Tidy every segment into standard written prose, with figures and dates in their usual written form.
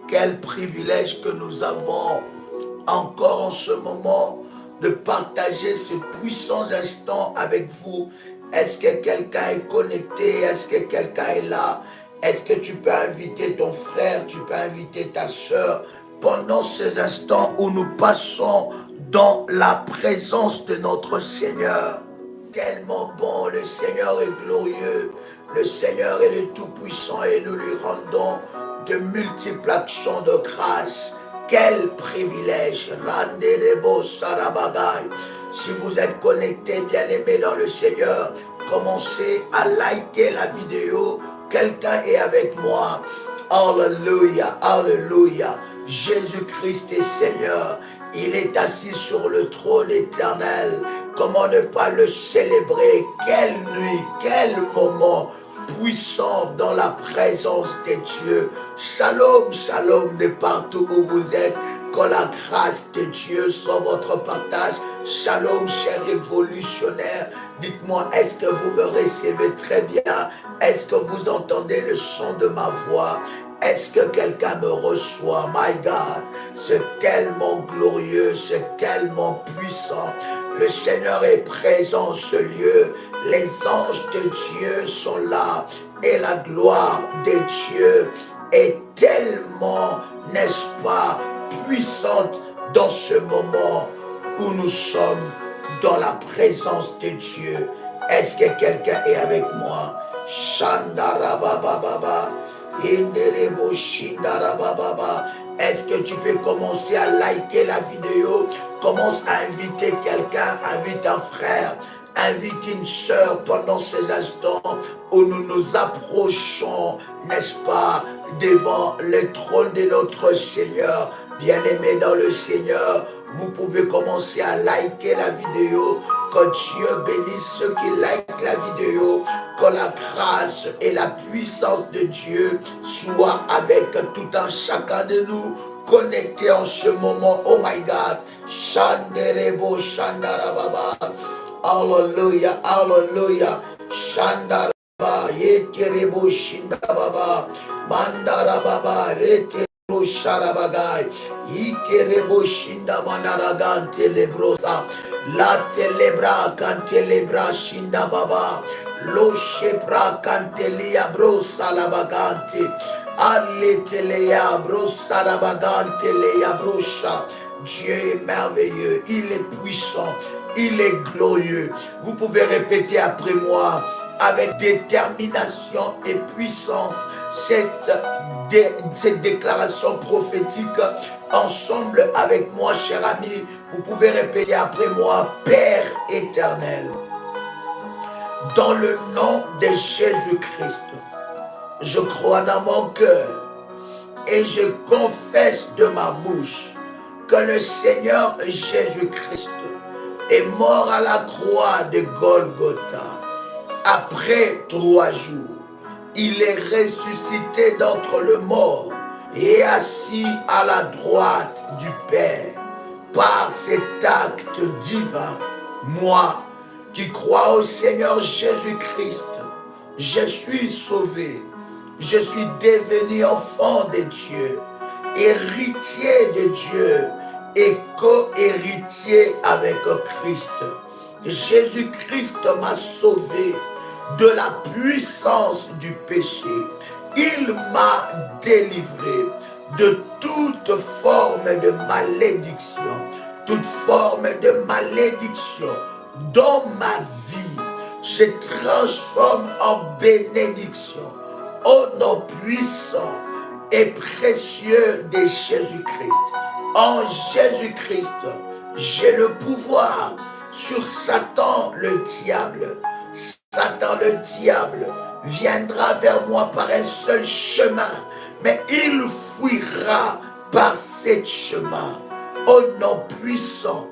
Quel privilège que nous avons encore en ce moment de partager ce puissant instant avec vous. Est-ce que quelqu'un est connecté? Est-ce que quelqu'un est là? Est-ce que tu peux inviter ton frère? Tu peux inviter ta soeur pendant ces instants où nous passons dans la présence de notre Seigneur? Tellement bon, le Seigneur est glorieux, le Seigneur est le Tout-Puissant et nous lui rendons de multiples actions de grâce. Quel privilège! Randez-les-beaux Sarabagaï. Si vous êtes connecté, bien-aimé dans le Seigneur, commencez à liker la vidéo. Quelqu'un est avec moi. Alléluia, alléluia. Jésus-Christ est Seigneur. Il est assis sur le trône éternel. Comment ne pas le célébrer? Quelle nuit, quel moment puissant dans la présence de Dieu. Shalom, shalom de partout où vous êtes. Que la grâce de Dieu soit votre partage. Shalom, cher révolutionnaire. Dites-moi, est-ce que vous me recevez très bien? Est-ce que vous entendez le son de ma voix? Est-ce que quelqu'un me reçoit? My God, c'est tellement glorieux, c'est tellement puissant. Le Seigneur est présent en ce lieu. Les anges de Dieu sont là. Et la gloire de Dieu est tellement, n'est-ce pas, puissante dans ce moment où nous sommes dans la présence de Dieu. Est-ce que quelqu'un est avec moi? Shandarabababa, Inderebo Shindarabababa. Est-ce que tu peux commencer à liker la vidéo? Commence à inviter quelqu'un, invite un frère, invite une sœur pendant ces instants où nous nous approchons, n'est-ce pas, devant le trône de notre Seigneur. Bien-aimé dans le Seigneur, vous pouvez commencer à liker la vidéo. Que Dieu bénisse ceux qui likent la vidéo. Que la grâce et la puissance de Dieu soient avec tout un chacun de nous connectés en ce moment. Oh my God. Shanderebo Shandarababa. Alléluia, alléluia. Shandarababa. Yekerebo Shindababa. Mandarababa. Rete. Sharabagai, Ikerebo Shinda Mandaragan Telebrosa, La Telebra Cantelebra Shinda Baba, Lo Shepra Cantelia Brosa Labagante, Ale Telea Brosa Labagante Lea Brosha. Dieu est merveilleux, il est puissant, il est glorieux. Vous pouvez répéter après moi avec détermination et puissance cette déclaration prophétique ensemble avec moi, cher ami. Vous pouvez répéter après moi: Père éternel, dans le nom de Jésus-Christ, je crois dans mon cœur et je confesse de ma bouche que le Seigneur Jésus-Christ est mort à la croix de Golgotha. Après 3 jours, il est ressuscité d'entre les morts et assis à la droite du Père. Par cet acte divin, moi qui crois au Seigneur Jésus-Christ, je suis sauvé. Je suis devenu enfant de Dieu, héritier de Dieu et co-héritier avec Christ. Jésus-Christ m'a sauvé de la puissance du péché. Il m'a délivré de toute forme de malédiction. Toute forme de malédiction dans ma vie se transforme en bénédiction. Au nom puissant et précieux de Jésus-Christ. En Jésus-Christ, j'ai le pouvoir sur Satan le diable. Satan le diable viendra vers moi par un seul chemin, mais il fuira par ce chemin. Au nom puissant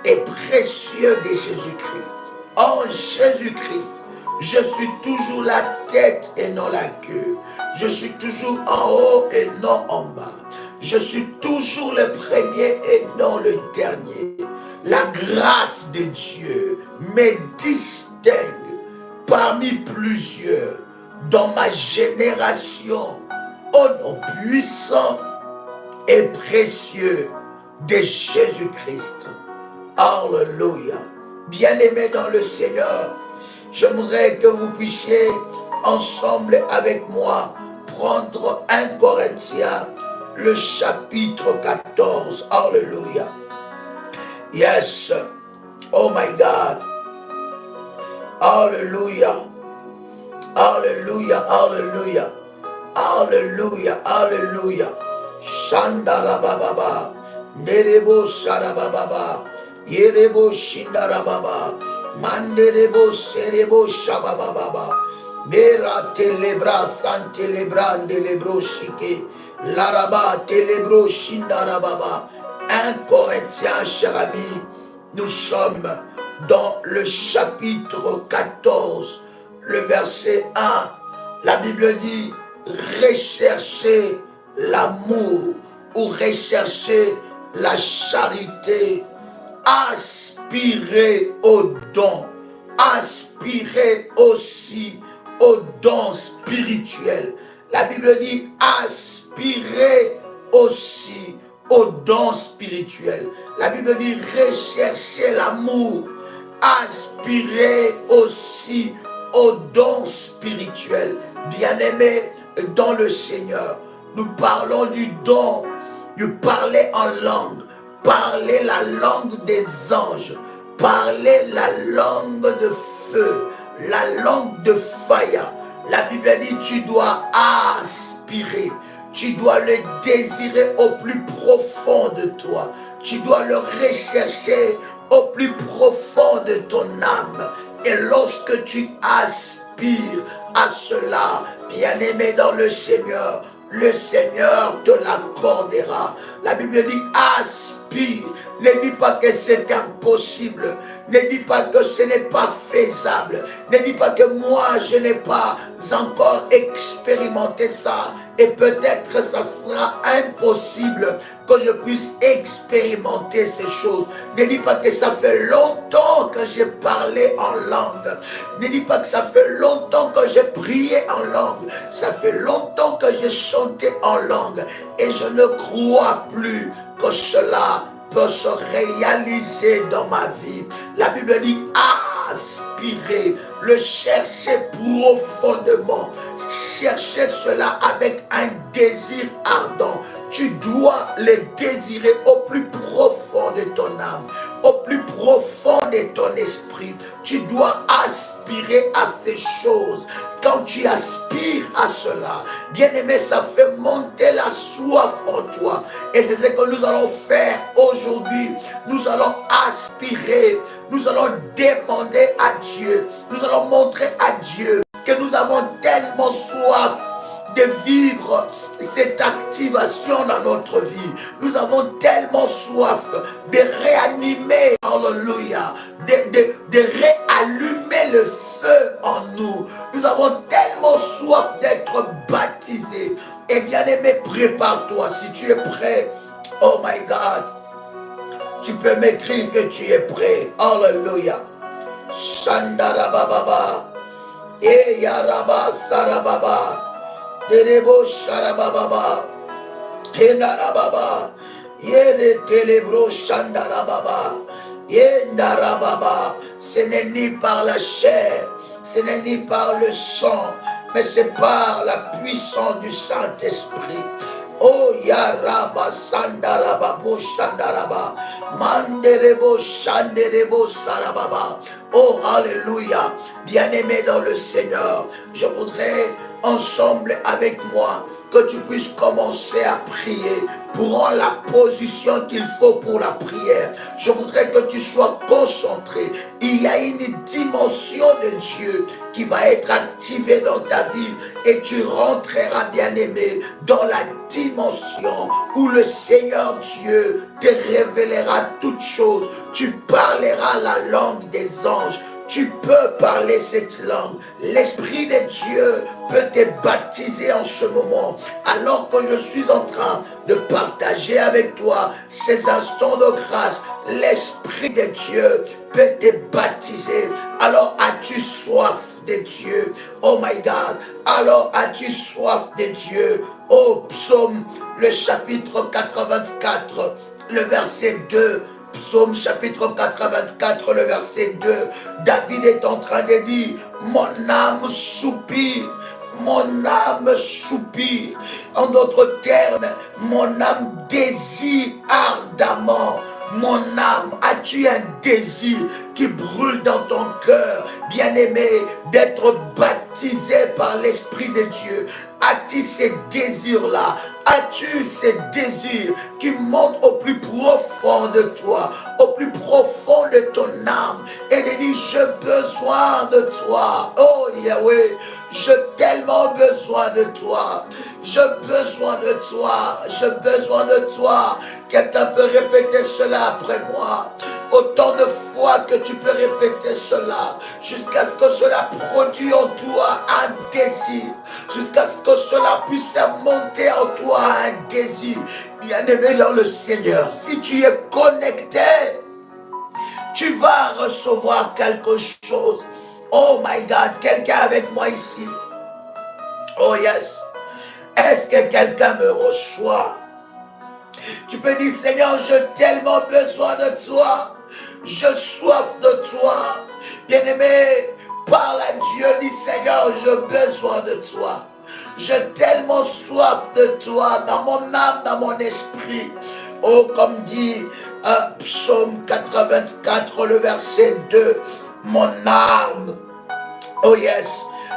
et précieux de Jésus-Christ. En Jésus-Christ, je suis toujours la tête et non la queue. Je suis toujours en haut et non en bas. Je suis toujours le premier et non le dernier. La grâce de Dieu me distingue parmi plusieurs dans ma génération. Au nom puissant et précieux de Jésus-Christ. Alléluia. Bien-aimés dans le Seigneur, j'aimerais que vous puissiez ensemble avec moi prendre 1 Corinthiens, le chapitre 14. Alléluia. Yes. Oh my God. Alléluia. Alléluia. Alléluia. Alléluia. Alléluia. Shandarababa. Nerebo Sarababa. Yerebo Shindarababa. Manderebo Serebo Shabababa. Mera telebra san telebra delebro shike. Laraba telebro Shindarababa. 1 Corinthiens, cher ami, nous sommes dans le chapitre 14, le verset 1. La Bible dit, recherchez l'amour ou recherchez la charité, aspirez aux dons, aspirez aussi aux dons spirituels. La Bible dit, aspirez aussi aux dons spirituels. La Bible dit, recherchez l'amour, aspirez aussi aux dons spirituels. Bien-aimés dans le Seigneur, nous parlons du don, du parler en langue, parler la langue des anges, parler la langue de feu, la langue de fire. La Bible dit, tu dois aspirer, tu dois le désirer au plus profond de toi, tu dois le rechercher au plus profond de ton âme. Et lorsque tu aspires à cela, bien-aimé dans le Seigneur te l'accordera. La Bible dit, aspire. Ne dis pas que c'est impossible. Ne dis pas que ce n'est pas faisable. Ne dis pas que moi, je n'ai pas encore expérimenté ça. Et peut-être ça sera impossible que je puisse expérimenter ces choses. Ne dis pas que ça fait longtemps que j'ai parlé en langue. Ne dis pas que ça fait longtemps que j'ai prié en langue. Ça fait longtemps que j'ai chanté en langue. Et je ne crois plus que cela peut se réaliser dans ma vie. La Bible dit, aspirer, le chercher profondément. Chercher cela avec un désir ardent. Tu dois le désirer au plus profond de ton âme, au plus profond de ton esprit. Tu dois aspirer à ces choses. Quand tu aspires à cela, bien-aimé, ça fait monter la soif en toi. Et c'est ce que nous allons faire aujourd'hui. Nous allons aspirer, nous allons demander à Dieu, nous allons montrer à Dieu que nous avons tellement soif de vivre cette activation dans notre vie. Nous avons tellement soif de réanimer, alléluia, de réallumer le feu en nous. Nous avons tellement soif d'être baptisés. Et bien aimé, prépare-toi si tu es prêt. Oh my God, tu peux m'écrire que tu es prêt. Alléluia. Shandarababa. E yaraba sarababa. Delebo sharababa, hendarababa, yede telebro shandarababa, yendarababa. Ce n'est ni par la chair, ce n'est ni par le sang, mais c'est par la puissance du Saint-Esprit. Oh yaraba sandaraba bo shandaraba, manderebo shanderebo sarababa. Oh alléluia, bien-aimé dans le Seigneur, je voudrais ensemble avec moi que tu puisses commencer à prier. Prends la position qu'il faut pour la prière. Je voudrais que tu sois concentré. Il y a une dimension de Dieu qui va être activée dans ta vie et tu rentreras, bien-aimé, dans la dimension où le Seigneur Dieu te révélera toutes choses. Tu parleras la langue des anges. Tu peux parler cette langue. L'Esprit de Dieu peut te baptiser en ce moment. Alors que je suis en train de partager avec toi ces instants de grâce, l'Esprit de Dieu peut te baptiser. Alors as-tu soif de Dieu? Oh my God. Alors as-tu soif de Dieu? Au psaume, le chapitre 84, le verset 2. Psaume chapitre 84, le verset 2. David est en train de dire, mon âme soupire. Mon âme soupire. En d'autres termes, mon âme désire ardemment. Mon âme, as-tu un désir qui brûle dans ton cœur, bien-aimé, d'être baptisé par l'Esprit de Dieu? As-tu ces désirs-là? As-tu ces désirs qui montent au plus profond de toi, au plus profond de ton âme, et de dire, j'ai besoin de toi. Oh Yahweh, j'ai tellement besoin de toi. J'ai besoin de toi. J'ai besoin de toi. Quelqu'un peut répéter cela après moi. Autant de fois que tu peux répéter cela, jusqu'à ce que cela produise en toi un désir, jusqu'à ce que cela puisse faire monter en toi un désir. Bien-aimé dans le Seigneur, si tu es connecté, tu vas recevoir quelque chose. Oh my God, quelqu'un avec moi ici? Oh yes. Est-ce que quelqu'un me reçoit? Tu peux dire, Seigneur, j'ai tellement besoin de toi. Je soif de toi. Bien-aimé, parle à Dieu, dis, Seigneur, j'ai besoin de toi. J'ai tellement soif de toi dans mon âme, dans mon esprit. Oh, comme dit Psaume 84, le verset 2, mon âme, oh yes,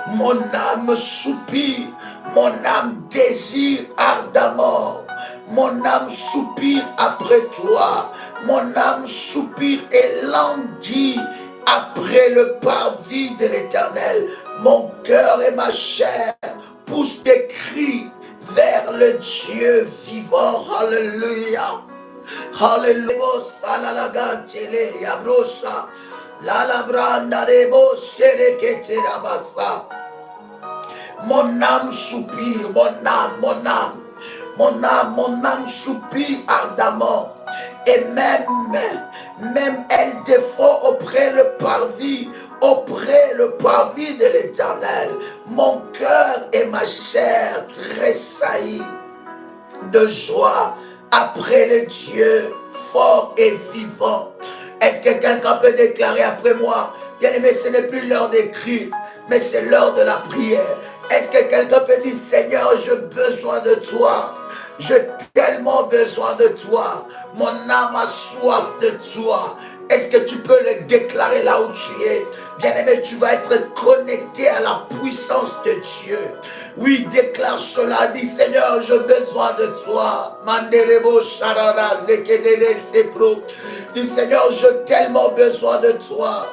mon âme soupire, mon âme désire ardemment, mon âme soupire après toi, mon âme soupire et languit après le parvis de l'Éternel. Mon cœur et ma chair poussent des cris vers le Dieu vivant. Alléluia. Alléluia. Salalagantele yabrosha. La labranda de boshere keterabasa. Mon âme soupire, mon âme, mon âme. Mon âme soupire ardemment. Et même elle défend auprès le parvis de l'Éternel. Mon cœur et ma chair tressaillent de joie après le Dieu fort et vivant. Est-ce que quelqu'un peut déclarer après moi? Bien aimé, ce n'est plus l'heure d'écrire, mais c'est l'heure de la prière. Est-ce que quelqu'un peut dire, Seigneur, j'ai besoin de toi. J'ai tellement besoin de toi. Mon âme a soif de toi. Est-ce que tu peux le déclarer là où tu es? Bien-aimé, tu vas être connecté à la puissance de Dieu. Oui, déclare cela. Dis, Seigneur, j'ai besoin de toi. Manderebo sharara lekedele sepro. Dis, Seigneur, j'ai tellement besoin de toi.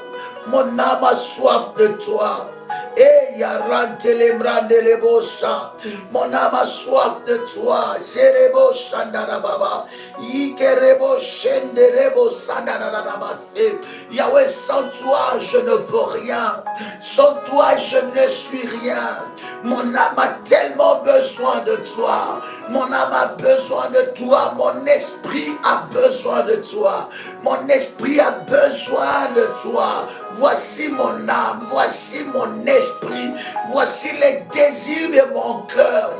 Mon âme a soif de toi. Et yarantele mrandele bosa. Mon âme a soif de toi. Jerebo shandara baba. Ikerebo shenderebo sandara base. Yahweh, sans toi, je ne peux rien. Sans toi, je ne suis rien. Mon âme a tellement besoin de toi. Mon âme a besoin de toi. Mon esprit a besoin de toi. Mon esprit a besoin de toi. Voici mon âme. Voici mon esprit. Voici les désirs de mon cœur.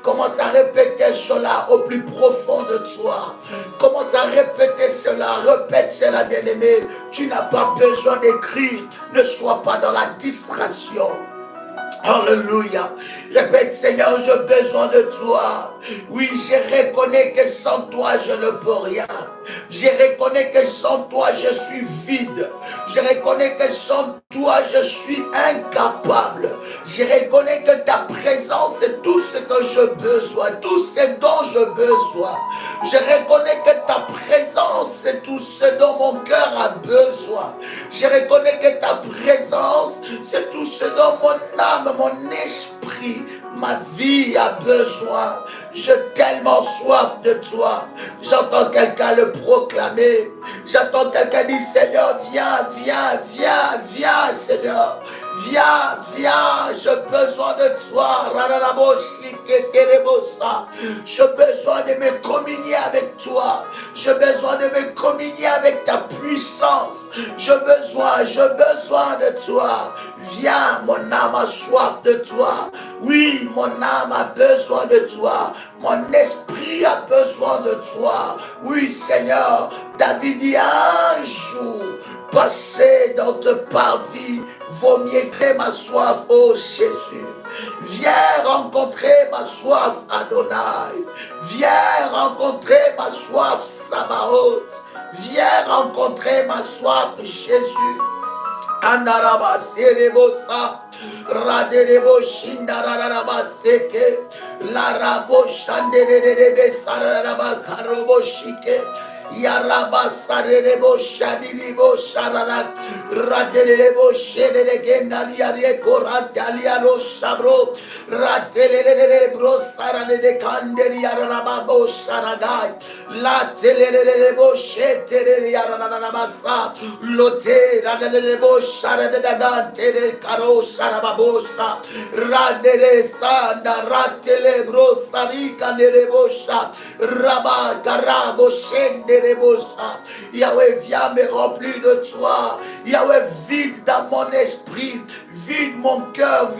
Commence à répéter cela au plus profond de toi. Commence à répéter cela. Répète cela, bien-aimé. Tu n'as pas besoin d'écrire. Ne sois pas dans la distraction. Alléluia. Répète, Seigneur, j'ai besoin de toi. Oui, je reconnais que sans toi, je ne peux rien. Je reconnais que sans toi, je suis vide. Je reconnais que sans toi, je suis incapable. Je reconnais que ta présence est tout ce que j'ai besoin, tout ce dont j'ai besoin. Je reconnais que ta présence est tout ce dont mon cœur a besoin. Je reconnais que ta présence, c'est tout ce dont mon âme, mon esprit, ma vie a besoin. J'ai tellement soif de toi. J'entends quelqu'un le proclamer. J'entends quelqu'un dire, Seigneur, viens, viens, viens, viens, Seigneur. Seigneur. Viens, viens, j'ai besoin de toi. J'ai besoin de me communier avec toi. J'ai besoin de me communier avec ta puissance. J'ai besoin de toi. Viens, mon âme a soif de toi. Oui, mon âme a besoin de toi. Mon esprit a besoin de toi. Oui, Seigneur, David dit un jour, passer dans te parvis, vaut mieux que ma soif, ô Jésus. Viens rencontrer ma soif, Adonai. Viens rencontrer ma soif, Sabaoth. Viens rencontrer ma soif, Jésus. Andaraba serebosa, raderebo shindararaba seke, larabo shanderebe sararaba karobo shike, yaraba sarerebo shadiribo shararak, raderebo shederege naliare korantaliano shabro, radelelebro sarade kanderi yarababo sharagai, la telelebo shetere yarabasa, lote radelebo shara de dagante de karo shara babosa radele sanda ratele bro sarika de bosha raba karabo shende de bosha. Yahweh, viens me remplir de toi. Yahweh, vide dans mon esprit, vide mon cœur,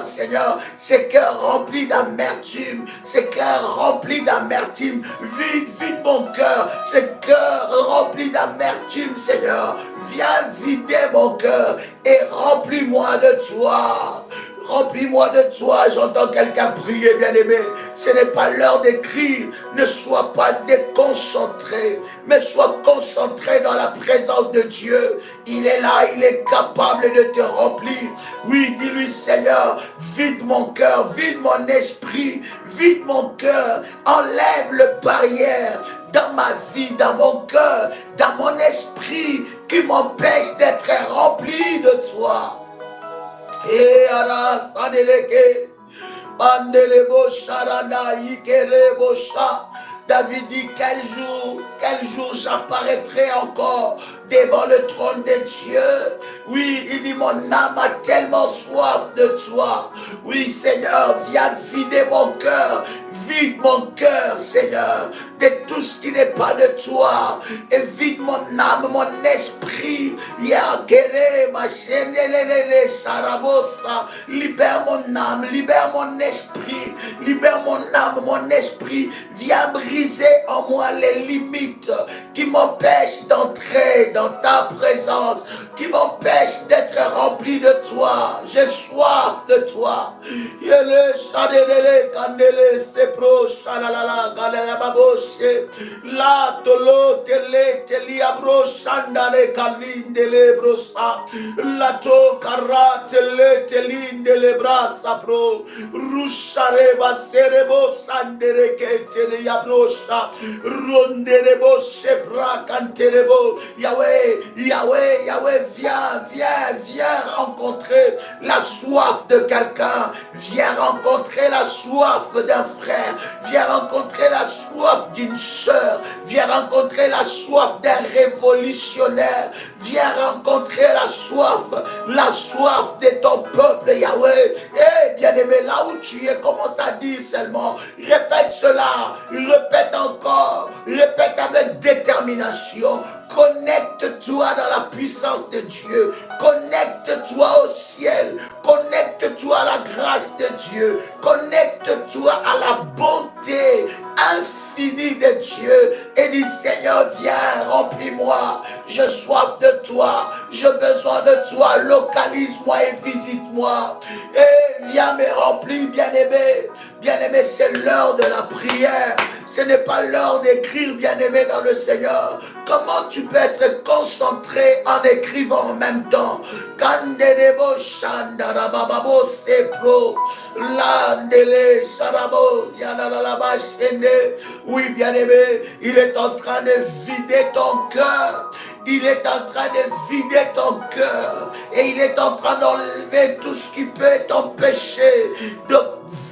Seigneur. Ces cœurs remplis d'amertume, ces cœurs remplis d'amertume, vide mon cœur, ces cœurs remplis d'amertume, Seigneur. Viens vider mon cœur et remplis-moi de toi. Remplis-moi de toi. J'entends quelqu'un prier, bien-aimé. Ce n'est pas l'heure d'écrire. Ne sois pas déconcentré, mais sois concentré dans la présence de Dieu. Il est là, il est capable de te remplir. Oui, dis-lui, Seigneur, vide mon cœur, vide mon esprit, vide mon cœur. Enlève le barrière dans ma vie, dans mon cœur, dans mon esprit, qui m'empêche d'être rempli de toi. Et aras adeleke, bandelebo sharanda ikerebo sha. David dit, quel jour j'apparaîtrai encore devant le trône de Dieu. Oui, il dit, mon âme a tellement soif de toi. Oui, Seigneur, viens vider mon cœur. Vide mon cœur, Seigneur, de tout ce qui n'est pas de toi. Et vide mon âme, mon esprit. Yakere, ma chaîne, sharabosa. Libère mon âme, libère mon esprit. Libère mon âme, mon esprit. Viens briser en moi les limites qui m'empêchent d'entrer dans ta présence, qui m'empêchent d'être rempli de toi. J'ai soif de toi. Yele shadele kandele sepro shalalala galela baboshe la tolo tele teliabro shandale kalindele brosa la to kara tele telindele brasa pro rushare baserebo sandere ketele yabrosha ronderebo sepra kanterebo. Yahweh, viens rencontrer la soif de quelqu'un. Viens rencontrer la soif d'un frère. Viens rencontrer la soif d'une sœur. Viens rencontrer la soif d'un révolutionnaire. Viens rencontrer la soif de ton peuple, Yahweh. Eh, bien-aimé, là où tu es, commence à dire seulement. Répète cela, répète encore, répète avec détermination. Connecte-toi dans la puissance de Dieu. Connecte-toi au ciel. Connecte-toi à la grâce de Dieu. Connecte-toi à la bonté infinie de Dieu. Et dis, Seigneur, viens, remplis-moi. J'ai soif de toi. J'ai besoin de toi. Localise-moi et visite-moi. Et viens me remplir, bien-aimé. Bien-aimé, c'est l'heure de la prière. Ce n'est pas l'heure d'écrire, bien-aimé, dans le Seigneur. Comment tu peux être concentré en écrivant en même temps? Kandelebo shandarababo sepro landele sharabo yanalaba shende. Oui, bien-aimé, il est en train de vider ton cœur. Il est en train de vider ton cœur. Et il est en train d'enlever tout ce qui peut t'empêcher de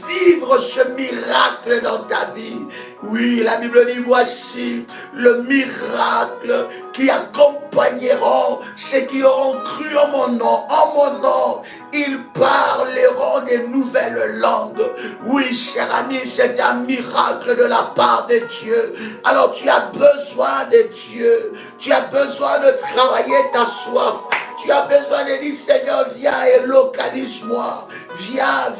vivre ce miracle dans ta vie. Oui, la Bible dit, voici le miracle qui accompagneront ceux qui auront cru en mon nom. En mon nom, ils parleront des nouvelles langues. Oui, cher ami, c'est un miracle de la part de Dieu. Alors tu as besoin de Dieu. Tu as besoin de travailler ta soif. Tu as besoin de dire, Seigneur, viens et localise-moi. Viens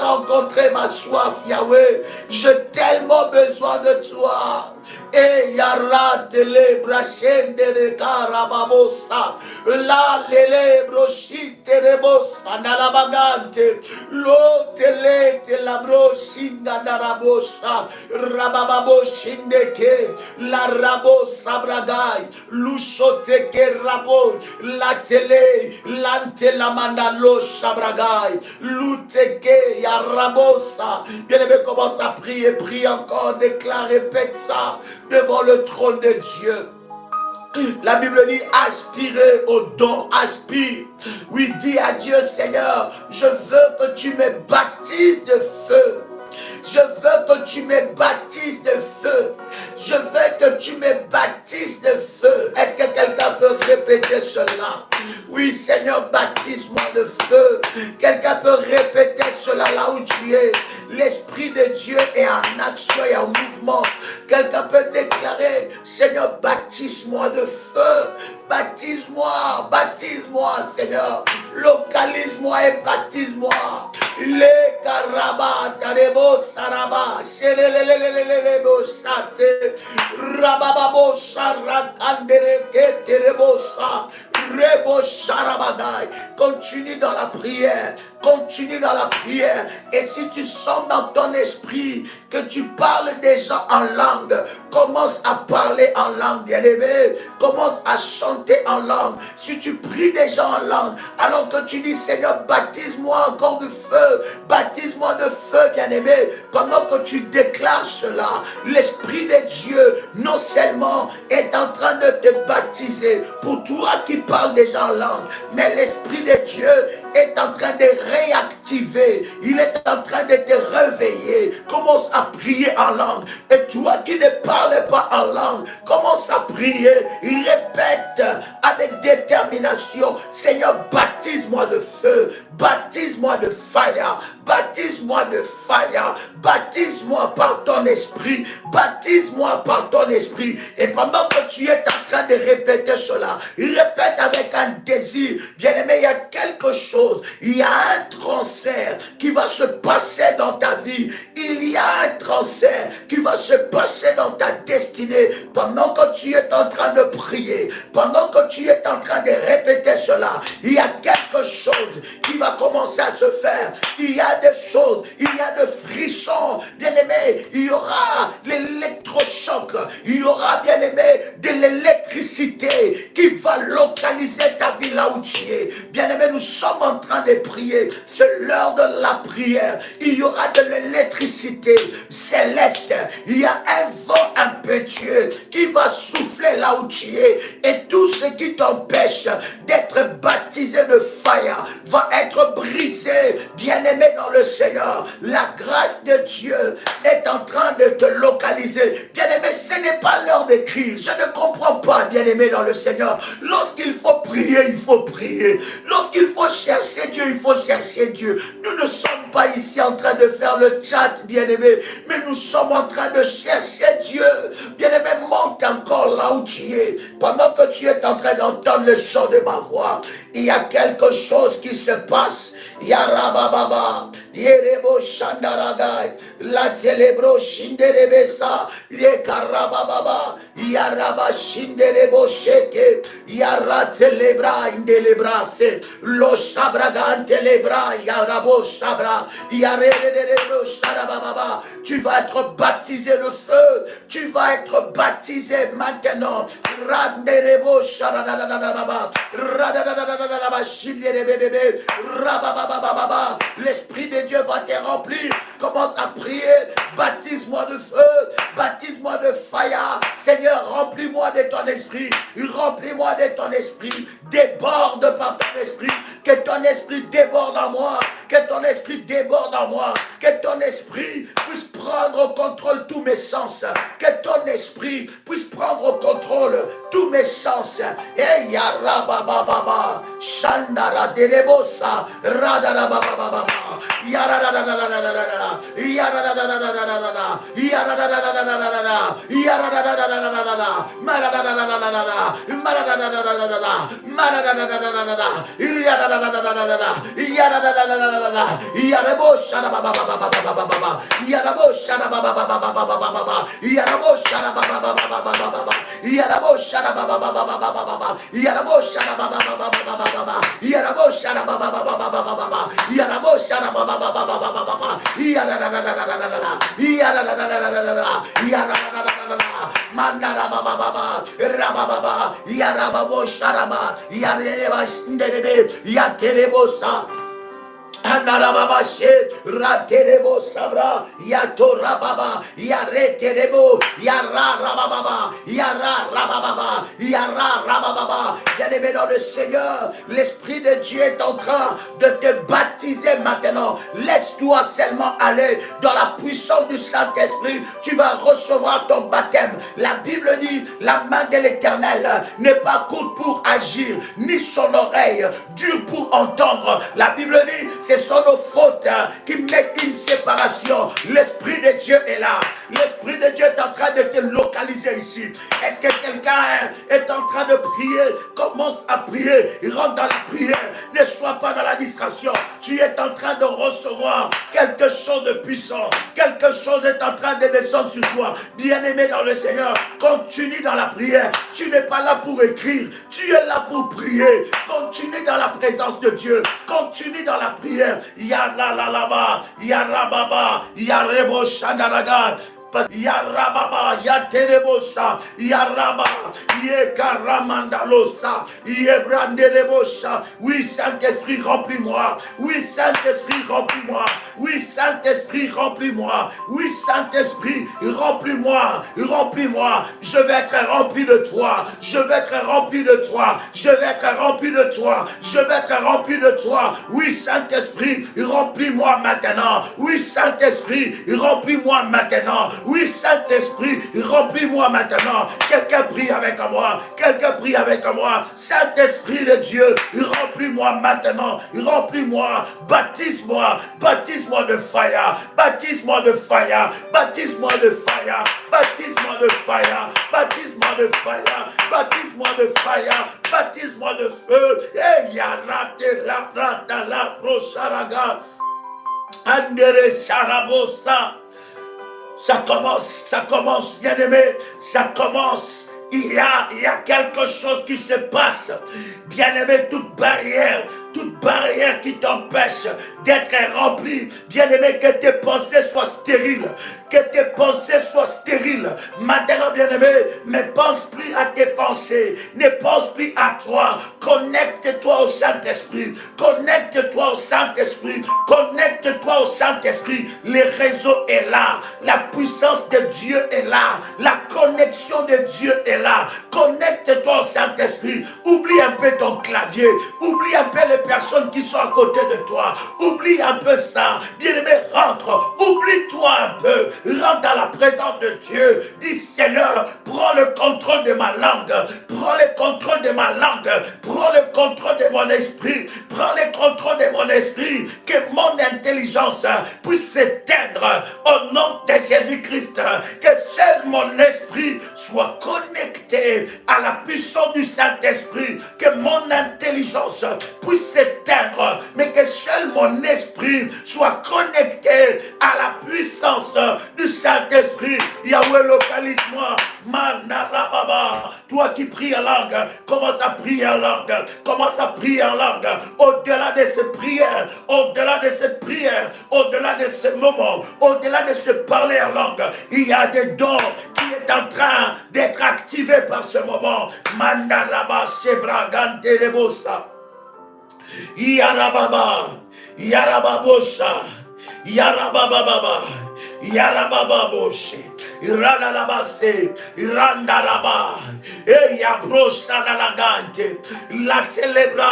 rencontrer ma soif, Yahweh. J'ai tellement besoin de toi. Et yara tele brachende de karababosa. La lele brochite rebosa nalabagante. Lo tele te la brochinga narabosa. Rabababo shindeke. La rabosa bragay. Lushote ke rabo. La tele. Lante la mandalo shabragay. Luteke yarabosa. Bien-aimé, commence à prier. Prie encore. Déclare, répète ça devant le trône de Dieu. La Bible dit, aspirez au don, aspire. Oui, dis à Dieu, Seigneur, je veux que tu me baptises de feu. Je veux que tu me baptises de feu. Je veux que tu me baptises de feu. Est-ce que quelqu'un peut répéter cela? Oui, Seigneur, baptise-moi de feu. Quelqu'un peut répéter cela là où tu es. L'Esprit de Dieu est en action et en mouvement. Quelqu'un peut déclarer, Seigneur, baptise-moi de feu. Baptise-moi, baptise-moi, Seigneur. Localise-moi et baptise-moi. Les carabas, tarebo, saraba, chelelelelelelebo, chate, rabababo, charakandere, keterebo, sa, rebo, charabadai. Continue dans la prière. Continue dans la prière. Et si tu sens dans ton esprit que tu parles déjà en langue, commence à parler en langue, bien-aimé. Commence à chanter en langue. Si tu pries déjà en langue, alors que tu dis, Seigneur, baptise-moi encore de feu. Baptise-moi de feu, bien-aimé. Pendant que tu déclares cela, l'Esprit de Dieu, non seulement est en train de te baptiser, pour toi qui parles déjà en langue, mais l'Esprit de Dieu est en train de réactiver. Il est en train de te réveiller. Commence à prier en langue. Et toi qui ne parles pas en langue, commence à prier. Il répète avec détermination, Seigneur, baptise-moi de feu. Baptise-moi de fire. Baptise-moi de fire. Baptise-moi par ton esprit. Baptise-moi par ton esprit. Et pendant que tu es en train de répéter cela, il répète avec un désir. Bien-aimé, il y a quelque chose. Il y a un transfert qui va se passer dans ta vie. Il y a un transfert qui va se passer dans ta destinée. Pendant que tu es en train de prier, pendant que tu es en train de répéter cela, il y a quelque chose qui va commencer à se faire. Il y a des choses, il y a des frissons, bien-aimé, il y aura l'électrochoc, il y aura, bien-aimé, de l'électricité qui va localiser ta vie là où tu es. Bien-aimé, nous sommes en train de prier, c'est l'heure de la prière. Il y aura de l'électricité céleste, il y a un vent impétueux qui va souffler là où tu es, et tout ce qui t'empêche d'être baptisé de fire va être brisé, bien-aimé dans le Seigneur. La grâce de Dieu est en train de te localiser. Bien-aimé, ce n'est pas l'heure d'écrire. Je ne comprends pas, bien-aimé dans le Seigneur. Lorsqu'il faut prier, il faut prier. Lorsqu'il faut chercher Dieu, il faut chercher Dieu. Nous ne sommes pas ici en train de faire le chat, bien-aimé, mais nous sommes en train de chercher Dieu. Bien-aimé, monte encore là où tu es. Pendant que tu es en train d'entendre le son de ma voix, il y a quelque chose qui se passe. Yarababa, Yerebo Shandaragai, La Telebro Shinderebesa, Yekarababa, Yaraba Shinderebo Sheke, Yaratelebra Indelebrase, Lo Shabragante Lebra, Yarabo Shabra, Yarebro Sharababa. Tu vas être baptisé de feu, tu vas être baptisé maintenant. Raderebo Sharadadadababa, Radadadadadababa, Shinderebebe, Rababa. L'Esprit de Dieu va te remplir. Commence à prier. Baptise-moi de feu. Baptise-moi de fire. Seigneur, remplis-moi de ton esprit. Remplis-moi de ton esprit. Déborde par ton esprit. Que ton ton esprit déborde en moi, que ton esprit déborde en moi, que ton esprit puisse prendre au contrôle tous mes sens, que ton esprit puisse prendre au contrôle tous mes sens. Et yarabababa, Shandara delebosa, radadabababa, yaradadadadadadada, yaradadadadadadada, yaradadadadadadada, yaradadadadadadada, maradadadadadadada, maradadadadadadada, maradadadadadadada, yaradadadadadadada, yaradadadadadadada, yarabosharabababababababa, yarabosharababababababa, yarabosharababababababa, yarabosharababababababa, yarabosharababababababa, yarabosharababababababa, yarabosharababababababa, yaradadadadadada, yaradadadadadada, yaradadadadadada, mandarabababa, rabababa, yarababosharaba, yarebasndebebe, yaterebosa. Anarababashe, Raterebo Sabra, Yatora Baba, Yareterebo, Yara Rababa, Yara Rababa, Yara Rababa. Bien-aimé dans le Seigneur, l'Esprit de Dieu est en train de te baptiser maintenant. Laisse-toi seulement aller dans la puissance du Saint-Esprit. Tu vas recevoir ton baptême. La Bible dit, la main de l'Éternel n'est pas courte pour agir, ni son oreille dure pour entendre. La Bible dit, ce sont nos fautes qui mettent une séparation. L'Esprit de Dieu est là. L'Esprit de Dieu est en train de te localiser ici. Est-ce que quelqu'un est en train de prier? Commence à prier. Rentre dans la prière. Ne sois pas dans la distraction. Tu es en train de recevoir quelque chose de puissant. Quelque chose est en train de descendre sur toi. Bien-aimé dans le Seigneur, continue dans la prière. Tu n'es pas là pour écrire. Tu es là pour prier. Continue dans la présence de Dieu. Continue dans la prière. Yaralalaba, Yarababa, Yarebo Shandaragan. Yarababa, Yaterebosa, Yaraba, Yekaramandalosa, Yebrandelebosa. Oui, Saint-Esprit, remplis-moi. Oui, Saint-Esprit, remplis-moi. Oui, Saint-Esprit, remplis-moi. Oui, Saint-Esprit, remplis-moi. Remplis-moi. Je vais être rempli de toi. Je vais être rempli de toi. Je vais être rempli de toi. Je vais être rempli de toi. Oui, Saint-Esprit, remplis-moi maintenant. Oui, Saint-Esprit, remplis-moi maintenant. Oui, Saint-Esprit, remplis-moi maintenant. Quelqu'un prie avec moi. Quelqu'un prie avec moi. Saint-Esprit de Dieu, remplis-moi maintenant. Remplis-moi. Baptise-moi. Baptise-moi de fire. Baptise-moi de fire. Baptise-moi de fire. Baptise-moi de fire. Baptise-moi de fire. Baptise-moi de fire. Baptise-moi de feu. Et yarate la prata la procharaga. Andere charabosa. Ça commence, bien-aimé, ça commence. Il y a quelque chose qui se passe. Bien-aimé, toute barrière qui t'empêche d'être rempli. Bien-aimé, que tes pensées soient stériles. Que tes pensées soient stériles. Maintenant, bien-aimé, ne pense plus à tes pensées. Ne pense plus à toi. Connecte-toi au Saint-Esprit. Connecte-toi au Saint-Esprit. Connecte-toi au Saint-Esprit. Le réseau est là. La puissance de Dieu est là. La connexion de Dieu est là. Connecte-toi au Saint-Esprit. Oublie un peu ton clavier. Oublie un peu les personnes qui sont à côté de toi. Oublie un peu ça. Bien-aimé, rentre. Oublie-toi un peu. Rentre dans la présence de Dieu. Dis, Seigneur, prends le contrôle de ma langue. Prends le contrôle de ma langue. Prends le contrôle de mon esprit. Prends le contrôle de mon esprit. Que mon intelligence puisse s'éteindre au nom de Jésus-Christ. Que seul mon esprit soit connecté à la puissance du Saint-Esprit. Que mon intelligence puisse s'éteindre. Mais que seul mon esprit soit connecté à la puissance du Saint-Esprit. Yahweh, localise-moi. Manarababa. Toi qui pries en langue, commence à prier en langue. Commence à prier en langue. Au-delà de ces prières, au-delà de cette prière, au-delà de ce moment, au-delà de se parler en langue, il y a des dons qui est en train d'être activés par ce moment. Mandaraba Shebra Gantelebosa. Yarababa. Yarababosha. Yarabababa. Yarabababoshe. Iranalabase. Irandaraba. Eyabrosa Nalagante. La celebra.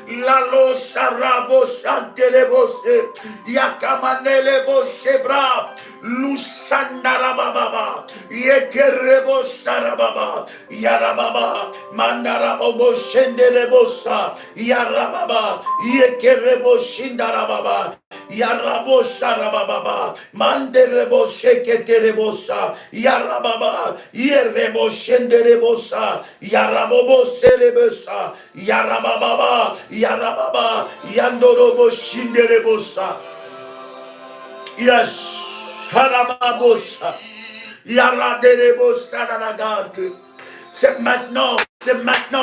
La Sharabo Chantelebose, Yakamanelebo Shebra, Lusandarababa, Yekerebo Sarababa, Yarababa, Mandarabo Shendelebosa, Yarababa, Yekerebo Shindarababa, Yarabo Sharababa, Manderebo Sheketerebosa, Yarababa, Yerebo Shendelebosa, Yarabobo Serebosa, Yarababa, Yarababa, Yandorobo Shindelebosa. Yes, Harababosa, Yaraderebosa Nanagante. C'est maintenant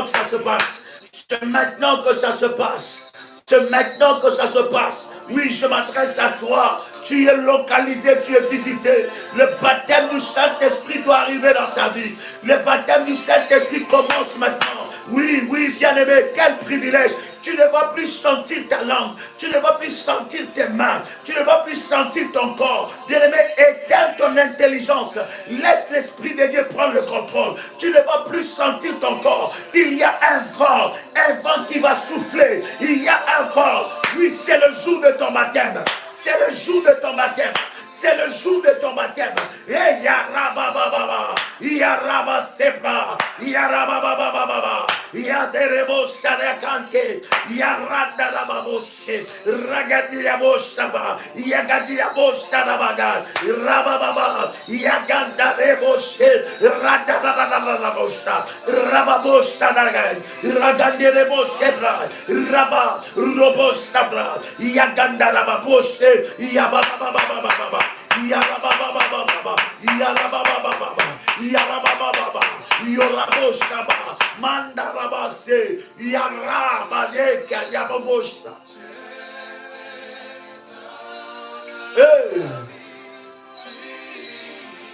que ça se passe. C'est maintenant que ça se passe. C'est maintenant que ça se passe. Oui, je m'adresse à toi. Tu es localisé, tu es visité. Le baptême du Saint-Esprit doit arriver dans ta vie. Le baptême du Saint-Esprit commence maintenant. Oui, oui, bien-aimé, quel privilège. Tu ne vas plus sentir ta langue. Tu ne vas plus sentir tes mains. Tu ne vas plus sentir ton corps. Bien-aimé, éteins ton intelligence. Laisse l'Esprit de Dieu prendre le contrôle. Tu ne vas plus sentir ton corps. Il y a un vent qui va souffler. Il y a un vent. Oui, c'est le jour de ton baptême. C'est le jour de ton baptême. C'est le jour de ton baptême. Et Yarabababa, Yarabasebra, Yarabababa, Yaderebo Sarakante, Yaradalababoshe, Ragadiabosaba, Yagadiabosarabaga, Rabababa, Yagandareboshe, Radababababosha, Rababosaraga, Ragaderebosebra, Rabba, Robosabra, Yagandarababoshe, Yabababababa. Yarababababa, Yarababababa, Yarababababa, Yoraboshaba, Mandarabase, Yarabadeka, Yababosha. Hey.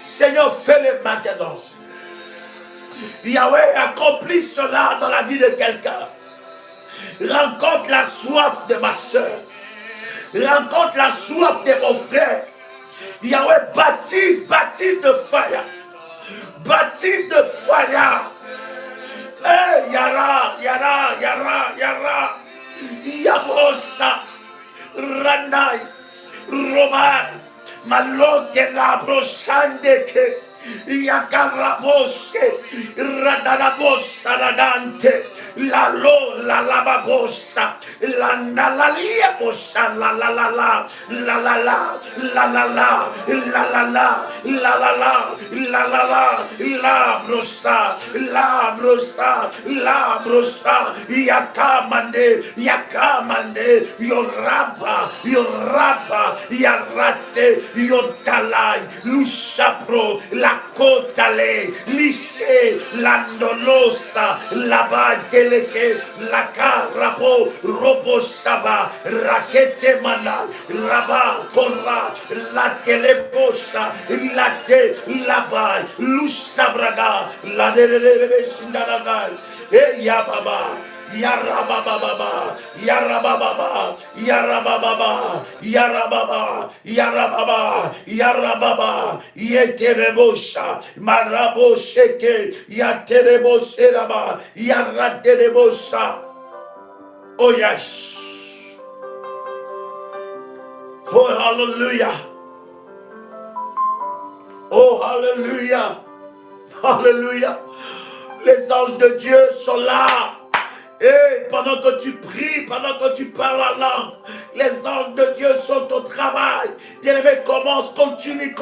Seigneur, fais-le maintenant. Yahweh accomplit cela dans la vie de quelqu'un. Rencontre la soif de ma soeur. Rencontre la soif de mon frère. Yahweh, baptise de fire. Baptise de fire. Hey, Yara. Yabosa. Randai. Roman. Malote la brosandeke. Yakaraboshe. Radarabosa radante. La lababosa. La nalalia bosa. La brosa, yakamande, yoraba, yarase, yotalai, lushapro, la kotale, lishe, landolosa, labadeleke, la karapo, robo shaba, rakete mana, raba, kora, la telebosa, la te, laba, lushabraga, la de Yababa, Yarabababa, Yarabababa, Yarabababa, Yarababa, Yarababa, Yarababa, Yeterebosha, Marabosheke, Yatereboseraba, Yaraterebosha. Oh yes. Oh hallelujah. Oh hallelujah. Hallelujah. Les anges de Dieu sont là. Et pendant que tu pries, pendant que tu parles la langue, les anges de Dieu sont au travail. Bien-aimé, commence, continue.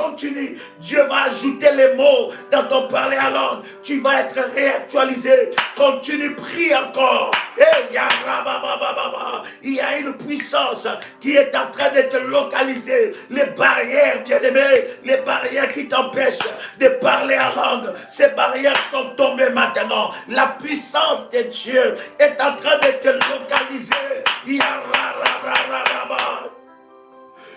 Dieu va ajouter les mots dans ton parler à langue. Tu vas être réactualisé. Continue, prie encore. Et il y a une puissance qui est en train de te localiser. Les barrières, bien-aimé, les barrières qui t'empêchent de parler en langue, ces barrières sont tombées maintenant. La puissance de Dieu est en train de te localiser.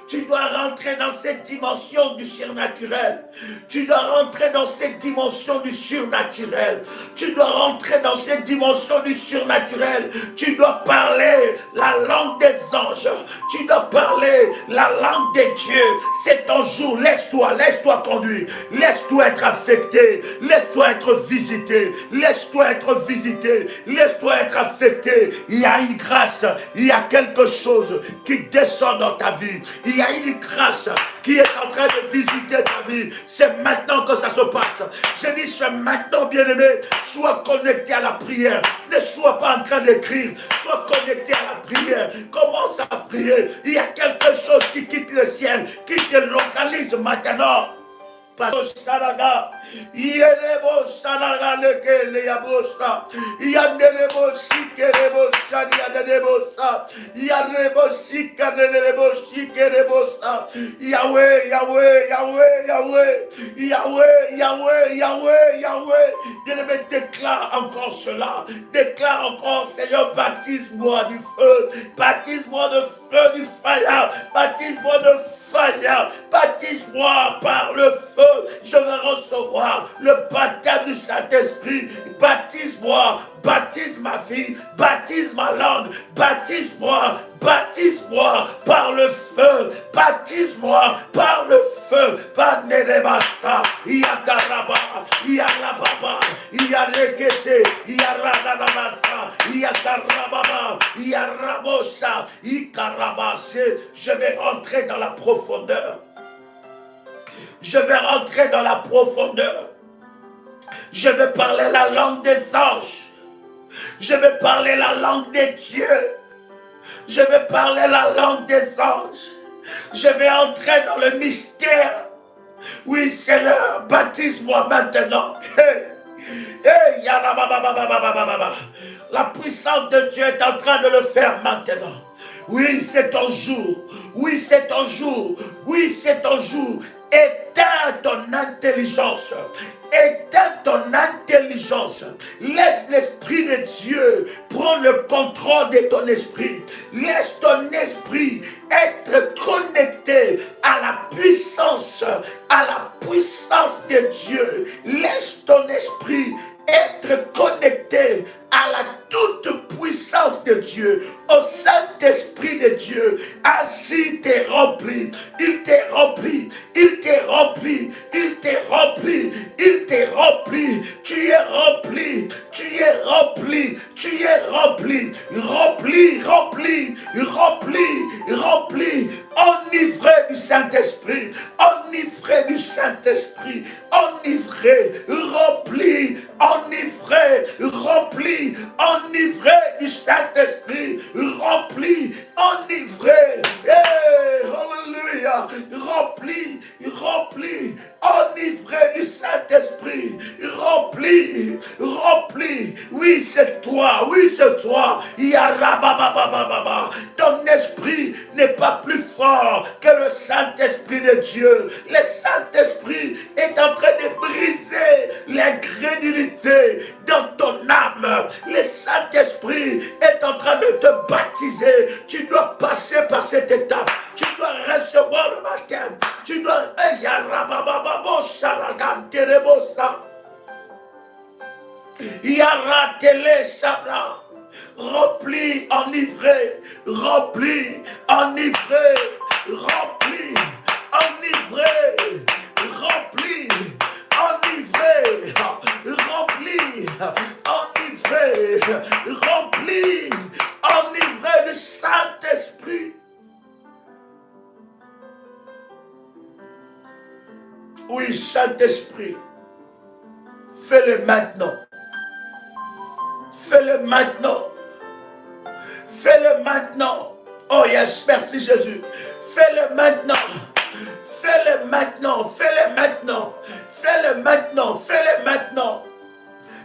Tu dois rentrer dans cette dimension du surnaturel. Tu dois rentrer dans cette dimension du surnaturel. Tu dois rentrer dans cette dimension du surnaturel. Tu dois parler la langue des anges. Tu dois parler la langue de Dieu. C'est ton jour. Laisse-toi conduire. Laisse-toi être affecté. Laisse-toi être visité. Laisse-toi être visité. Laisse-toi être affecté. Il y a une grâce. Il y a quelque chose qui descend dans ta vie. Il y a une grâce qui est en train de visiter ta vie. C'est maintenant que ça se passe. Je dis, c'est maintenant, bien-aimé. Sois connecté à la prière. Ne sois pas en train d'écrire. Sois connecté à la prière. Commence à prier. Il y a quelque chose qui quitte le ciel, qui te localise maintenant. Saraga, Yelebo Saraga leke le yabosa, Yandelebo Sikerebo Sharia de Bosa, Yarebo Sika de Bosa, Yahweh, Yahweh, Yahweh, Yahweh, Yahweh, Yahweh, Yahweh, Yahweh. Bien-aimé, déclare encore cela, déclare encore, Seigneur, baptise-moi du feu, baptise-moi de feu du fire, baptise-moi de fire, baptise-moi par le feu. Je vais recevoir le baptême du Saint-Esprit. Baptise-moi, baptise ma vie, baptise ma langue, baptise-moi, baptise-moi par le feu, baptise-moi par le feu. Banerebasa, Yakaraba, Yarababa, Yarekete, Yaradadabasa, Yakarababa, Yarabosa, Ikarabase. Je vais rentrer dans la profondeur. Je vais rentrer dans la profondeur. Je vais parler la langue des anges. Je vais parler la langue des dieux. Je vais parler la langue des anges. Je vais entrer dans le mystère. Oui, Seigneur, baptise-moi maintenant. Hey, la puissance de Dieu est en train de le faire maintenant. Oui, c'est ton jour. Oui, c'est ton jour. Oui, c'est ton jour. Éteins ton intelligence. Éteins ton intelligence. Laisse l'Esprit de Dieu prendre le contrôle de ton esprit. Laisse ton esprit être connecté à la puissance de Dieu. Laisse ton esprit être connecté à la toute puissance de Dieu, au Saint-Esprit de Dieu. Ainsi t'es rempli, il t'est rempli, il t'est rempli, il t'est rempli, il t'est rempli, tu es rempli, tu es rempli, tu es rempli, rempli, rempli, rempli, rempli, enivré du Saint-Esprit, enivré du Saint-Esprit, enivré, rempli, enivré, rempli, enivré du Saint-Esprit, rempli, enivré, hey, alléluia, rempli, rempli, enivré du Saint-Esprit, rempli, rempli, oui c'est toi, Yarabababababa. Ton esprit n'est pas plus fort que le Saint-Esprit de Dieu. Le Saint-Esprit est en train de briser l'incrédulité dans ton âme. Le Saint-Esprit est en train de te baptiser. Tu dois passer par cette étape. Tu dois recevoir le baptême. Tu dois... Yaratele Sabra. Rempli, enivré, rempli, enivré, rempli, enivré, rempli, enivré, rempli, enivré, rempli, enivré du Saint-Esprit. Oui, Saint-Esprit, fais-le maintenant. Fais-le maintenant. Fais-le maintenant. Oh yes, merci Jésus. Fais-le maintenant. Fais-le maintenant. Fais-le maintenant. Fais-le maintenant. Fais-le maintenant.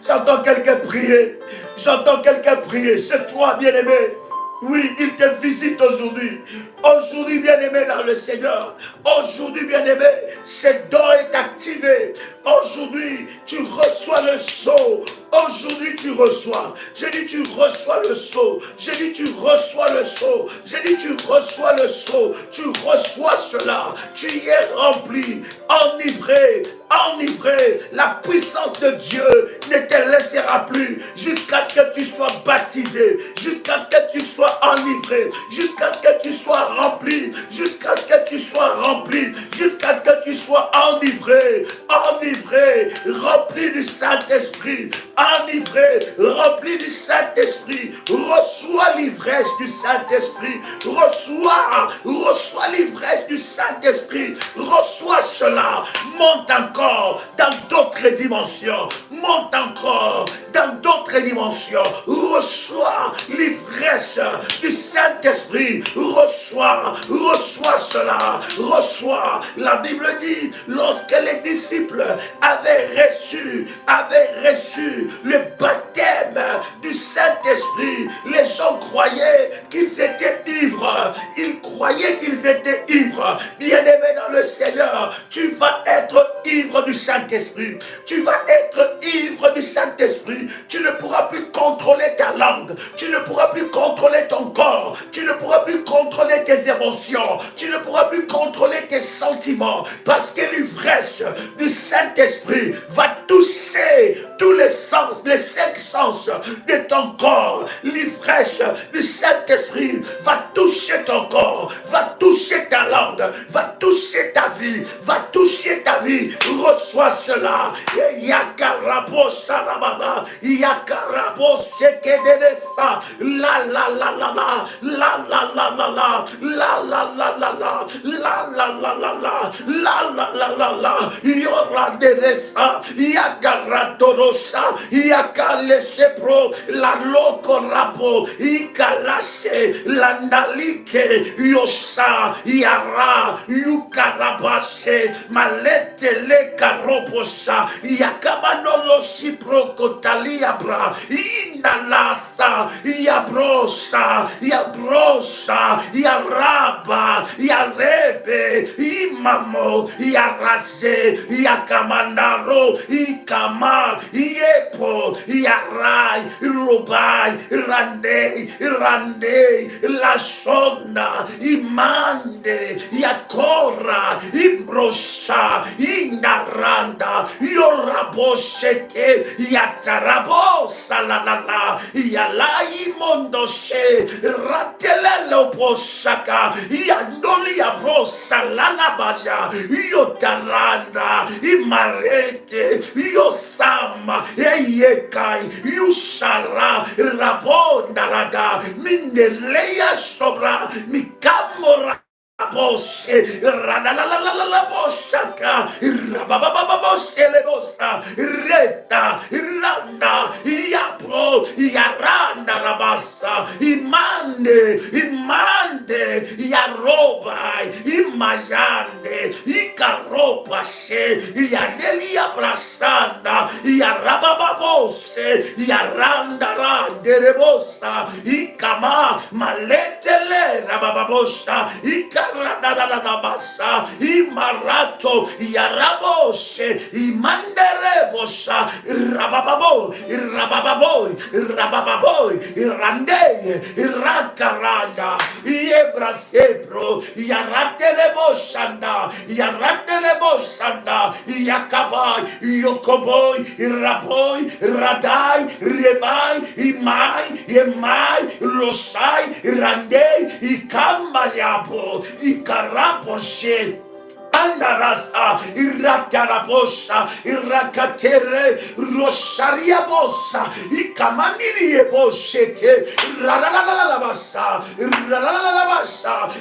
J'entends quelqu'un prier. J'entends quelqu'un prier. C'est toi, bien-aimé. Oui, il te visite aujourd'hui. Aujourd'hui, bien-aimé dans le Seigneur. Aujourd'hui, bien-aimé, cette don est activé. Aujourd'hui, tu reçois le sceau. Aujourd'hui, tu reçois. J'ai dit, tu reçois le sceau. J'ai dit, tu reçois le sceau. J'ai dit, tu reçois le sceau. Tu reçois cela. Tu y es rempli, enivré, enivré. La puissance de Dieu ne te laissera plus jusqu'à ce que tu sois baptisé, jusqu'à ce que tu sois enivré, jusqu'à ce que tu sois rempli, jusqu'à ce que tu sois rempli, jusqu'à ce que tu sois enivré, enivré, rempli du Saint-Esprit, enivré, rempli du Saint-Esprit. Reçois l'ivresse du Saint-Esprit, reçois l'ivresse du Saint-Esprit, reçois cela, monte encore dans d'autres dimensions, monte encore dans d'autres dimensions, reçois l'ivresse du Saint-Esprit, reçois cela, reçois. La Bible dit, lorsque les disciples avaient reçu le baptême du Saint-Esprit, les gens croyaient qu'ils étaient ivres, ils croyaient qu'ils étaient ivres. Bien-aimé dans le Seigneur, tu vas être ivre du Saint-Esprit, tu vas être ivre du Saint-Esprit, tu ne pourras plus contrôler ta langue, tu ne pourras plus contrôler ton corps, tu ne pourras plus contrôler tes émotions, tu ne pourras plus contrôler tes sentiments, parce que l'ivresse du Saint-Esprit va toucher tous les sens, les 5 sens de ton corps. L'ivresse du Saint-Esprit va toucher ton corps, va toucher ta langue, va toucher ta vie, va toucher ta vie. Reçois cela. Yakarabo Sarababa, Yakarabo Sekedelesa, la la la la la, la la la la la, la la la la la, la la la la la, la la la la la, Yora Deresa, Yakaratorosa, Yakalesepro, la Loko Rabo, Ikalashe, la Nalike, Yosa, Yara, Yukarabase, Malete le Karoposa, Yakamanolo Sipro Kotaliabra, Inalasa, Yabrosa, Yabrosa, Yaraba, Yarebe, Imamo, Yarase, Yakamanaro, Ikama, Yepo, Yarai, Rubai, Rande, La Sonda, Imande, Yakora, Imbrosa, Indaranda, Yoraboseke, Yatarabosa, la, Yalai Mondoshe, Ratelelo Posaka, Yandolia Brosa, Lalabaya, Yotaranda, Imarete, Yosama, Eyekai, Yusara, Rabondaraga, Mindeleya Sobra, Mikamora. Boshe, la bosaka, rababababoshe le bosa, reta, randa, yapro, yaranda rabasa, imande, yaroba, imayande, ikaropa she, yadelia brasanda, yarabababose, yaranda rande rebosa, ikama, maletele rabababosa, Radadadabasa, Imarato, Yarabose, Imanderebosa, Rabababo, Rande, Rakaranda, Yebrasebro, Yaratelebosanda, Yakabai, Yokoboy, Raboy, Radai, Rebai, Yemai, Losai, Rande, Ikamayabo. Ikaraposhe Andarasa, Irakaraposha, Irakatere, Rosariabosa, Ikamaniebosheke, Ralalabasa,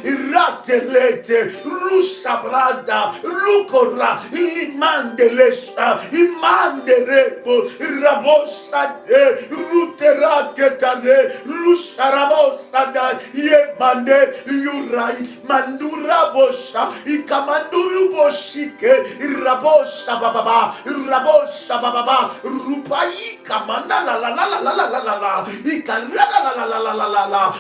Iratelete, Rusabrada, Lukora, Imandelesa, Imanderepo, Rabosate, Ruteraketane, Lusarabosa, Yemane, Yurai, Mandurabosha, Ikamandu. Ruboshike, Rabosha Baba, Rupai Kamana la,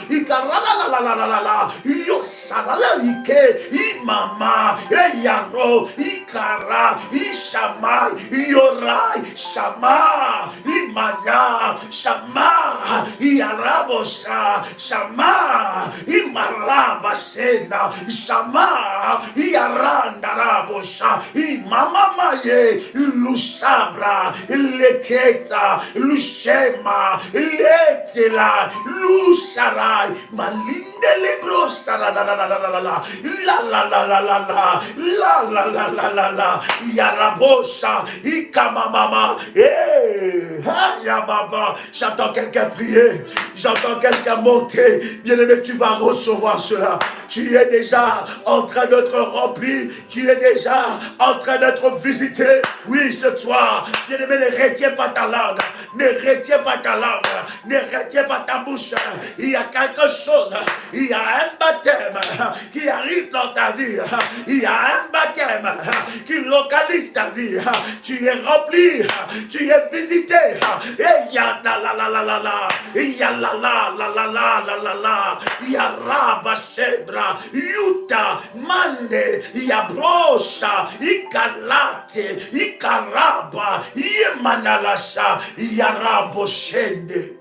Ikarala, Yosarala Ike, Imama, Eyaro, Ikara, Ishamai, Yorai, Shama, Imaya, Shama, Iarabosha, Shama, Imarabashena, Shama, Iarandarabosha, Imamamaye, Lushabra, Leketa, Lushema, Letela, Lusharai, Malinde Lebrosta, la la la la la la la la la la la la la la la la la la Yarabosha, Ikamamama, Yababa. J'entends quelqu'un prier, j'entends quelqu'un monter. Bien-aimé, tu vas recevoir cela. Tu es déjà en train d'être rempli, tu es déjà en train d'être visité. Oui, ce soir, bien-aimé, ne retiens pas ta langue, ne retiens pas ta langue, ne retiens pas ta bouche. Il y a quelque chose, il y a un baptême qui arrive dans ta vie, il y a un baptême qui localise ta vie. Tu es rempli, tu es visité. Et il y a la la la la la la, il y a la la la la la la la la, il y a Rabashebra, Yuta, Mande, il y a Brosha, Ikalate, Ikaraba, Yemanalasha, il y a Raboshende,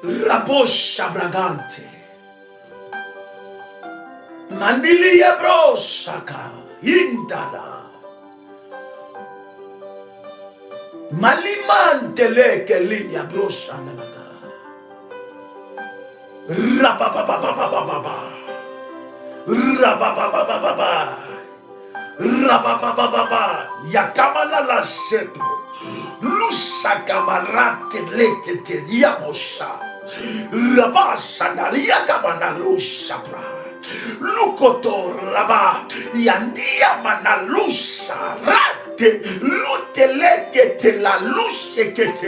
Rabosha Bragante, Mandili Yabrosaka, Indala. Malimantele kelia broshanalaga. Rababababababa. Rabababababa. Rabababababa. Yakamana la shepro. Lusa kamarate lekete diabosha. Rabasanalia kamana lusapra. Lukoto raba. Yandia manalusha. Luteleke la lushekete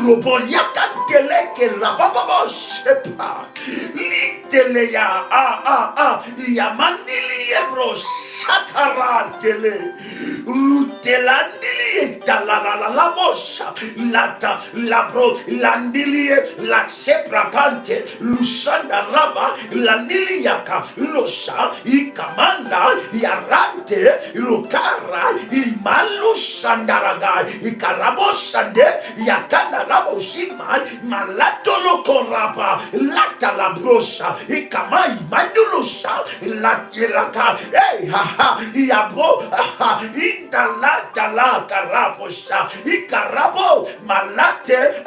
roboyakanteleke rababa shepa liteleya yamandili ebro sakarantele rutelandili la bosha lata labro landili la sepra kante lusanda raba landili yaka losa ikamanda yarante rukara Malu Sandaraga, Ikarabo Sande, Yakana Rabo Siman, Malato Lokoraba, Lata la Brosa, Ikamai, Mandulusa, Latilaka, Haha, Iabo, Intalata la Karabosa, Ikarabo, Malate,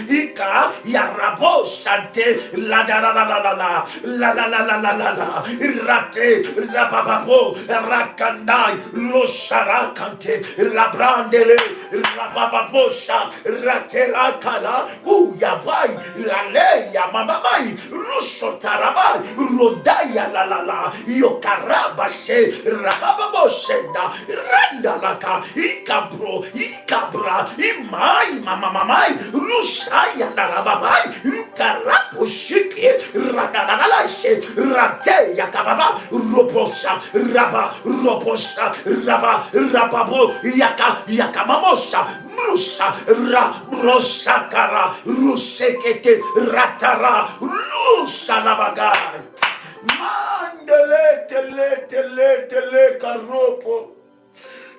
Ika, Yarabo Sante, La la la la la la, La la la la la la la, Rate, Rababo, Rakanai, Losara. La brandele, la babaposha, ratela kala, yabai, la leya mamamai, rusotaraba, rodaya la la la, yokarabashe, rabababosenda, randalaka, ikabro, ikabra, imai mamamamai, rusaya la rababai, ikaraposhike, radanalashe, rateya kababa, roposha, raba, roposha, raba, Rababo yaka yakamamosa Musa ra brosakara rusekete ratara lusanabagai mandele tele karopo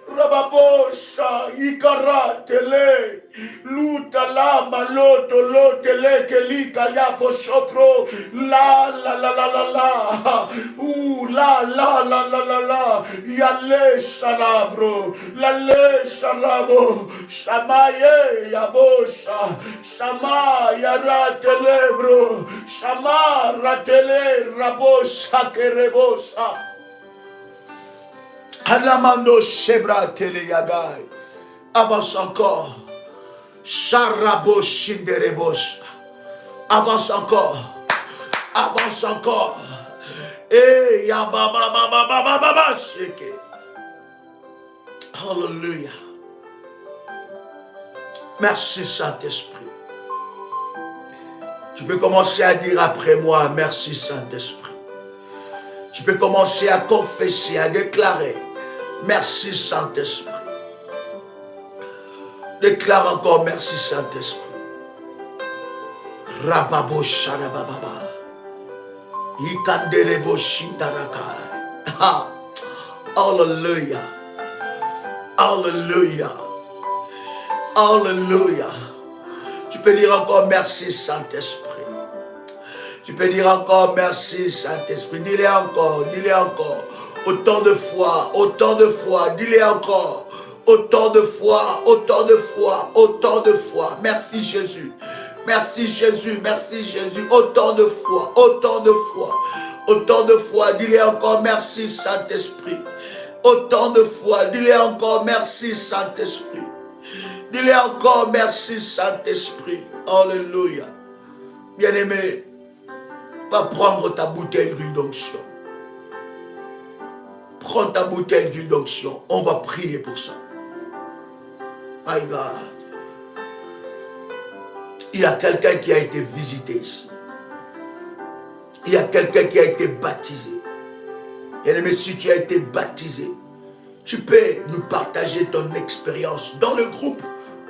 Rababosha, Ikaratele, Luta la maloto lotele kelika yako sopro, la la la la la la, la la la la la la, yale shalabro, la le shalabo, shamaye yabosha, shama yaratele bro, shama ratele rabosha kerebosa. Alamando Shebra Teleyagai. Avance encore. Charabo Shinderebos. Avance encore. Avance encore. Eh, Yababa Sheke. Hallelujah. Merci Saint-Esprit. Tu peux commencer à dire après moi, merci Saint-Esprit. Tu peux commencer à confesser, à déclarer. Merci Saint-Esprit. Déclare encore merci Saint-Esprit. Rababo Sharababa. Ikandelebo Shindarakai. Alléluia. Alléluia. Alléluia. Tu peux dire encore merci Saint-Esprit. Tu peux dire encore merci Saint-Esprit. Dis-le encore, dis-le encore. Autant de fois, dis-le encore. Autant de fois, autant de fois, autant de fois. Merci Jésus. Merci Jésus, merci Jésus. Autant de fois, autant de fois. Autant de fois, dis-le encore merci Saint-Esprit. Autant de fois, dis-le encore merci Saint-Esprit. Dis-le encore merci Saint-Esprit. Alléluia. Bien-aimé, va prendre ta bouteille d'huile d'onction. Prends ta bouteille d'huile d'onction. On va prier pour ça. My God. Il y a quelqu'un qui a été visité ici. Il y a quelqu'un qui a été baptisé. Bien-aimé, si tu as été baptisé, tu peux nous partager ton expérience dans le groupe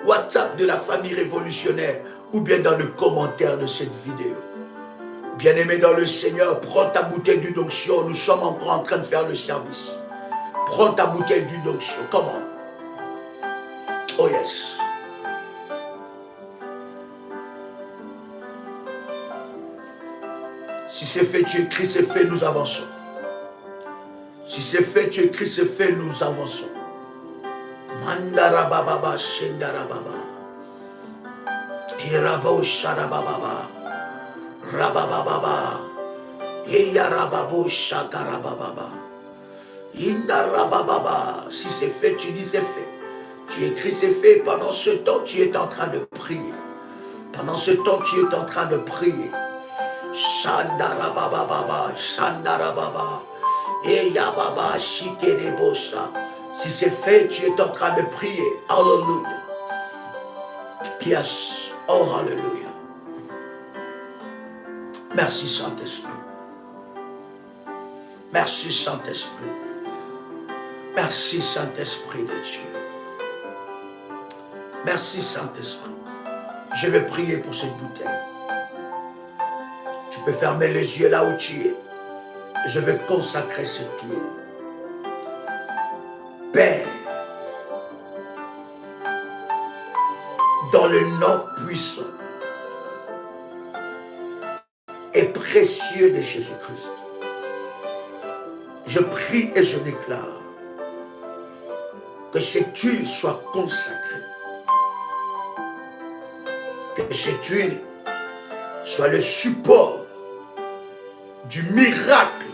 WhatsApp de la famille révolutionnaire ou bien dans le commentaire de cette vidéo. Bien-aimé dans le Seigneur, prends ta bouteille d'huile d'onction. Nous sommes encore en train de faire le service. Prends ta bouteille d'huile d'onction. Comment? Oh yes. Si c'est fait, tu écris, c'est fait, nous avançons. Si c'est fait, tu écris, c'est fait, nous avançons. Mandarababa, Shendarababa. Hirabo Sharababa. Rabababa. Eyarababo Shakarababa. Indarababa. Si c'est fait, tu dis c'est fait. Tu écris c'est fait. Pendant ce temps, tu es en train de prier. Pendant ce temps, tu es en train de prier. Shandarababa. Shandarababa. Eyababa Shikerebosa. Si c'est fait, tu es en train de prier. Alléluia. Yes. Oh, alléluia. Merci Saint-Esprit. Merci Saint-Esprit. Merci Saint-Esprit de Dieu. Merci Saint-Esprit. Je vais prier pour cette bouteille. Tu peux fermer les yeux là où tu es. Je vais consacrer cette huile. Père, dans le nom puissant et précieux de Jésus-Christ, je prie et je déclare que cette huile soit consacrée, que cette huile soit le support du miracle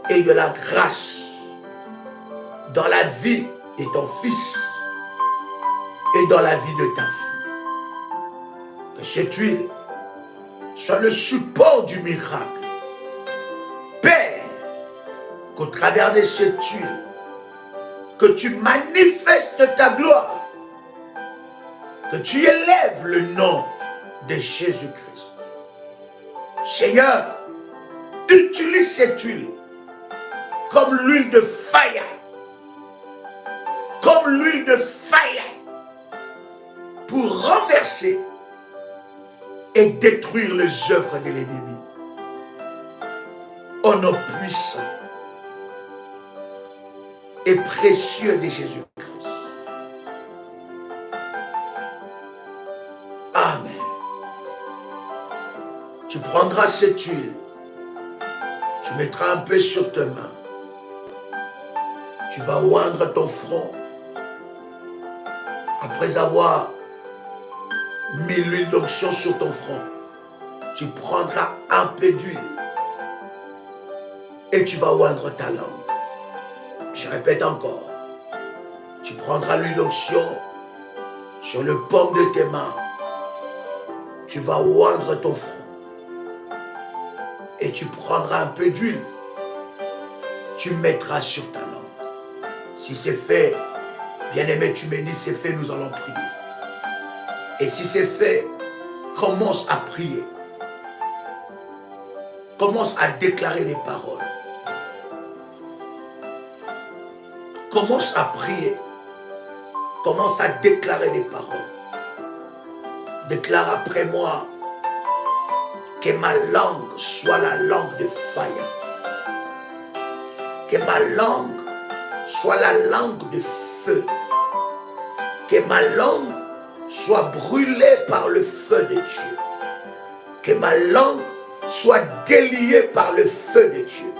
et de la grâce dans la vie de ton fils et dans la vie de ta fille. Que cette huile soit le support du miracle. Père, qu'au travers de cette huile, que tu manifestes ta gloire, que tu élèves le nom de Jésus-Christ. Seigneur, utilise cette huile comme l'huile de fire, comme l'huile de fire, pour renverser et détruire les œuvres de l'ennemi. Au nom puissant et précieux de Jésus-Christ. Amen. Tu prendras cette huile, tu mettras un peu sur tes mains, tu vas oindre ton front. Après avoir mis l'huile d'onction sur ton front, tu prendras un peu d'huile et tu vas oindre ta langue. Je répète encore, tu prendras l'huile d'onction sur le paume de tes mains, tu vas oindre ton front et tu prendras un peu d'huile, tu mettras sur ta langue. Si c'est fait, bien-aimé, tu me dis c'est fait, nous allons prier. Et si c'est fait, commence à prier. Commence à déclarer des paroles. Commence à prier. Commence à déclarer des paroles. Déclare après moi que ma langue soit la langue de fire. Que ma langue soit la langue de feu. Que ma langue soit brûlée par le feu de Dieu. Que ma langue soit déliée par le feu de Dieu.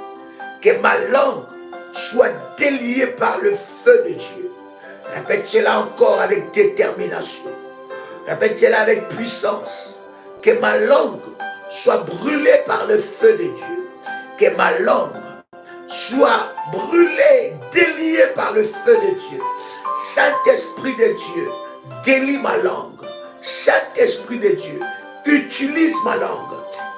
Que ma langue soit déliée par le feu de Dieu. Répète cela encore avec détermination. Répète cela avec puissance. Que ma langue soit brûlée par le feu de Dieu. Que ma langue soit brûlée, déliée par le feu de Dieu. Saint-Esprit de Dieu, délie ma langue. Saint-Esprit de Dieu, utilise ma langue.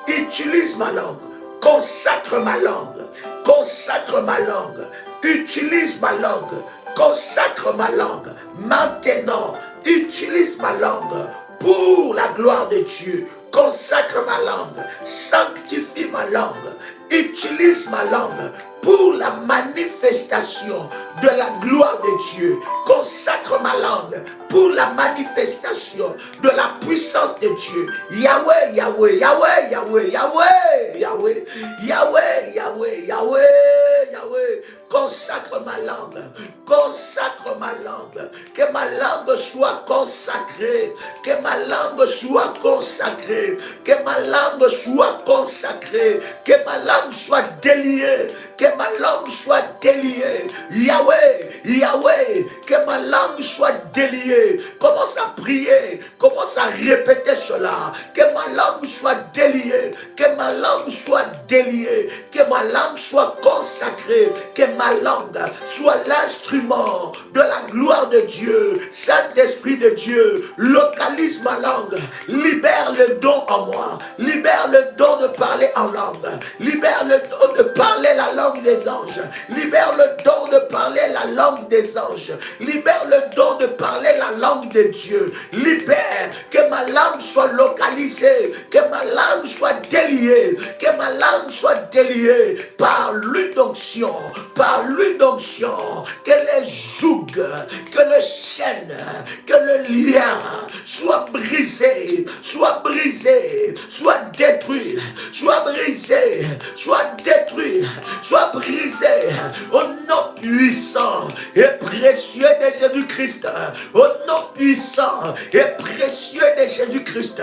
Utilise ma langue. Consacre ma langue. Consacre ma langue. Utilise ma langue. Consacre ma langue. Maintenant, utilise ma langue pour la gloire de Dieu. Consacre ma langue. Sanctifie ma langue. Utilise ma langue pour la manifestation de la gloire de Dieu. Consacre ma langue pour la manifestation de la puissance de Dieu. Yahweh, Yahweh, Yahweh, Yahweh, Yahweh, Yahweh, Yahweh, Yahweh, Yahweh, Yahweh. Consacre ma langue. Consacre ma langue. Que ma langue soit consacrée. Que ma langue soit consacrée. Que ma langue soit consacrée. Que ma langue soit déliée. Que ma langue soit déliée. Yahweh, Yahweh, que ma langue soit déliée. Commence à prier. Commence à répéter cela. Que ma langue soit déliée. Que ma langue soit déliée. Que ma langue soit consacrée. Que ma langue soit l'instrument de la gloire de Dieu. Saint-Esprit de Dieu, localise ma langue. Libère le don en moi. Libère le don de parler en langue. Libère le don de parler la langue des anges. Libère le don de parler la langue des anges. Libère le don de parler la langue de Dieu. Libère, que ma langue soit localisée. Que ma langue soit déliée. Que ma langue soit déliée par l'une d'onction. Par l'une d'onction. Que les jougs, que les chaînes, que le lien soit brisé. Soit brisé. Soit détruit. Soit brisé. Soit détruit. Soit brisé au nom puissant et précieux de Jésus-Christ. Au nom puissant et précieux de Jésus-Christ.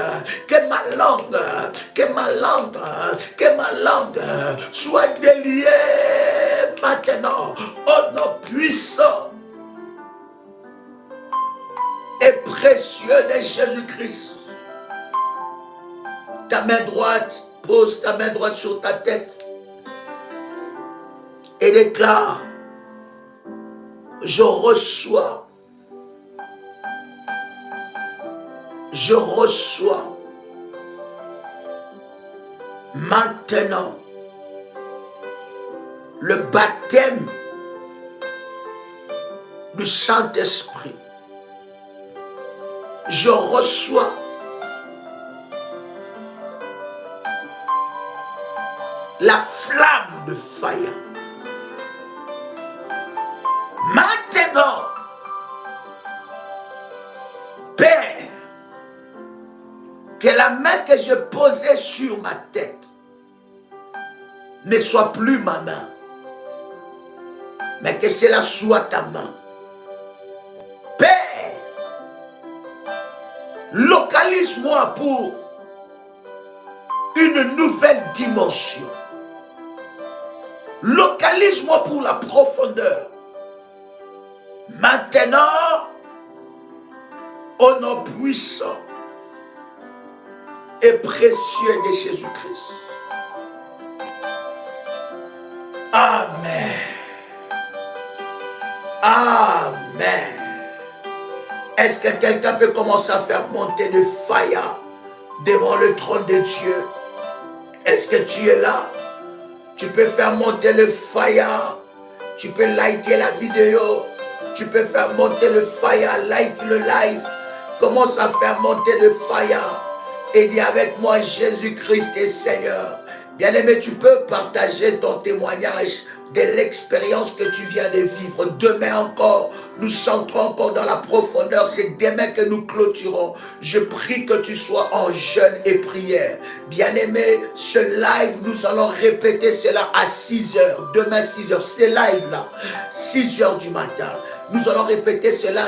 Que ma langue, que ma langue, que ma langue soit déliée maintenant au nom puissant et précieux de Jésus-Christ. Ta main droite, pose ta main droite sur ta tête et déclare: je reçois maintenant le baptême du Saint-Esprit. Je reçois la flamme de fire. Maintenant, Père, que la main que je posais sur ma tête ne soit plus ma main, mais que cela soit ta main. Père, localise-moi pour une nouvelle dimension. Localise-moi pour la profondeur. Maintenant, au nom puissant et précieux de Jésus-Christ. Amen. Amen. Est-ce que quelqu'un peut commencer à faire monter le fire devant le trône de Dieu? Est-ce que tu es là? Tu peux faire monter le fire. Tu peux liker la vidéo. Tu peux faire monter le fire. Like le live. Commence à faire monter le fire. Et dis avec moi: Jésus-Christ est Seigneur. Bien-aimé, tu peux partager ton témoignage de l'expérience que tu viens de vivre. Demain encore, nous entrons encore dans la profondeur. C'est demain que nous clôturons. Je prie que tu sois en jeûne et prière. Bien-aimé, ce live, nous allons répéter cela à 6 heures. Demain 6 heures, ce live-là, 6 heures du matin. Nous allons répéter cela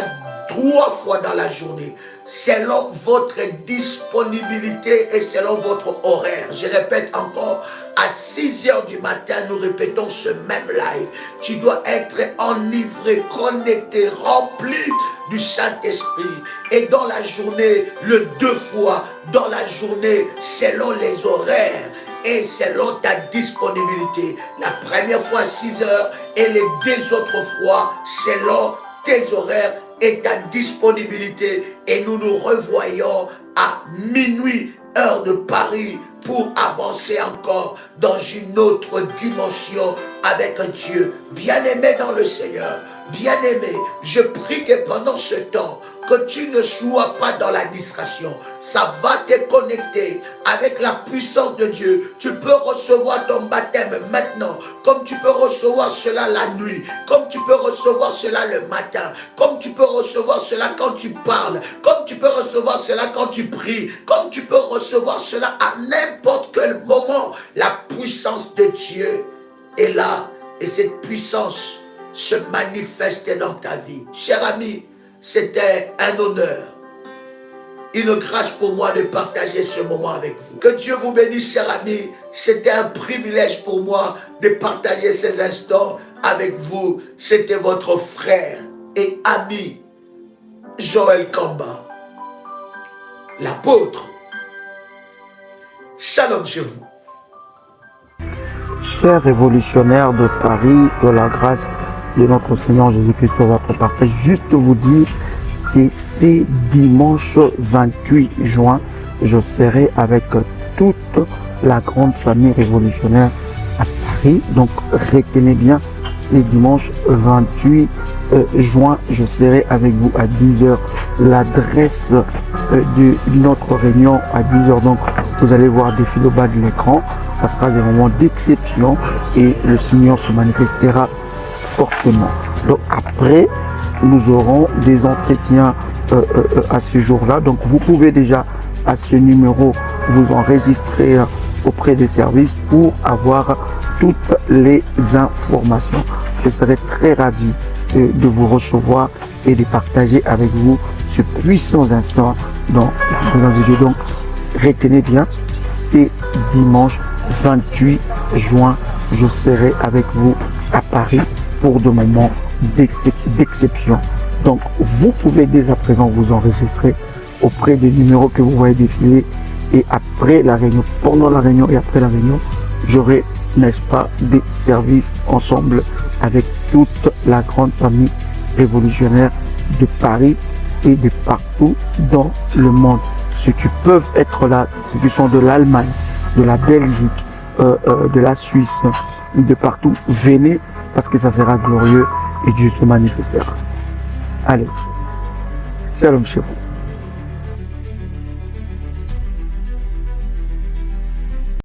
3 fois dans la journée, selon votre disponibilité et selon votre horaire. Je répète encore, à 6 heures du matin, nous répétons ce même live. Tu dois être enivré, connecté, rempli du Saint-Esprit. Et dans la journée, le 2 fois, dans la journée, selon les horaires et selon ta disponibilité. La première fois, 6 heures, et les 2 autres fois, selon tes horaires et ta disponibilité. Et nous nous revoyons à minuit, heure de Paris, pour avancer encore dans une autre dimension avec Dieu. Bien-aimé dans le Seigneur, bien-aimé, je prie que pendant ce temps, que tu ne sois pas dans la distraction. Ça va te connecter avec la puissance de Dieu. Tu peux recevoir ton baptême maintenant, comme tu peux recevoir cela la nuit, comme tu peux recevoir cela le matin, comme tu peux recevoir cela quand tu parles, comme tu peux recevoir cela quand tu pries, comme tu peux recevoir cela à n'importe quel moment. La puissance de Dieu est là et cette puissance se manifeste dans ta vie. Cher ami, c'était un honneur, une grâce pour moi de partager ce moment avec vous. Que Dieu vous bénisse, cher ami. C'était un privilège pour moi de partager ces instants avec vous. C'était votre frère et ami, Joël Kamba, l'apôtre. Shalom chez vous. Chers révolutionnaires de Paris, que la grâce de notre Seigneur Jésus-Christ soit votre partage. Juste vous dire que c'est dimanche 28 juin, je serai avec toute la grande famille révolutionnaire à Paris. Donc retenez bien, c'est dimanche 28 juin, je serai avec vous à 10h. L'adresse de notre réunion à 10h. Donc vous allez voir défiler au bas de l'écran. Ça sera des moments d'exception et le Seigneur se manifestera fortement. Donc après, nous aurons des entretiens à ce jour-là. Donc vous pouvez déjà à ce numéro vous enregistrer auprès des services pour avoir toutes les informations. Je serai très ravi de vous recevoir et de partager avec vous ce puissant instant dans la présence de Dieu. Donc retenez bien, c'est dimanche 28 juin, je serai avec vous à Paris pour de moments d'exception. Donc vous pouvez dès à présent vous enregistrer auprès des numéros que vous voyez défiler, et après la réunion, pendant la réunion et après la réunion, j'aurai, n'est-ce pas, des services ensemble avec toute la grande famille révolutionnaire de Paris et de partout dans le monde. Ceux qui peuvent être là, ceux qui sont de l'Allemagne, de la Belgique, de la Suisse, de partout, venez parce que ça sera glorieux et Dieu se manifestera. Allez, shalom chez vous.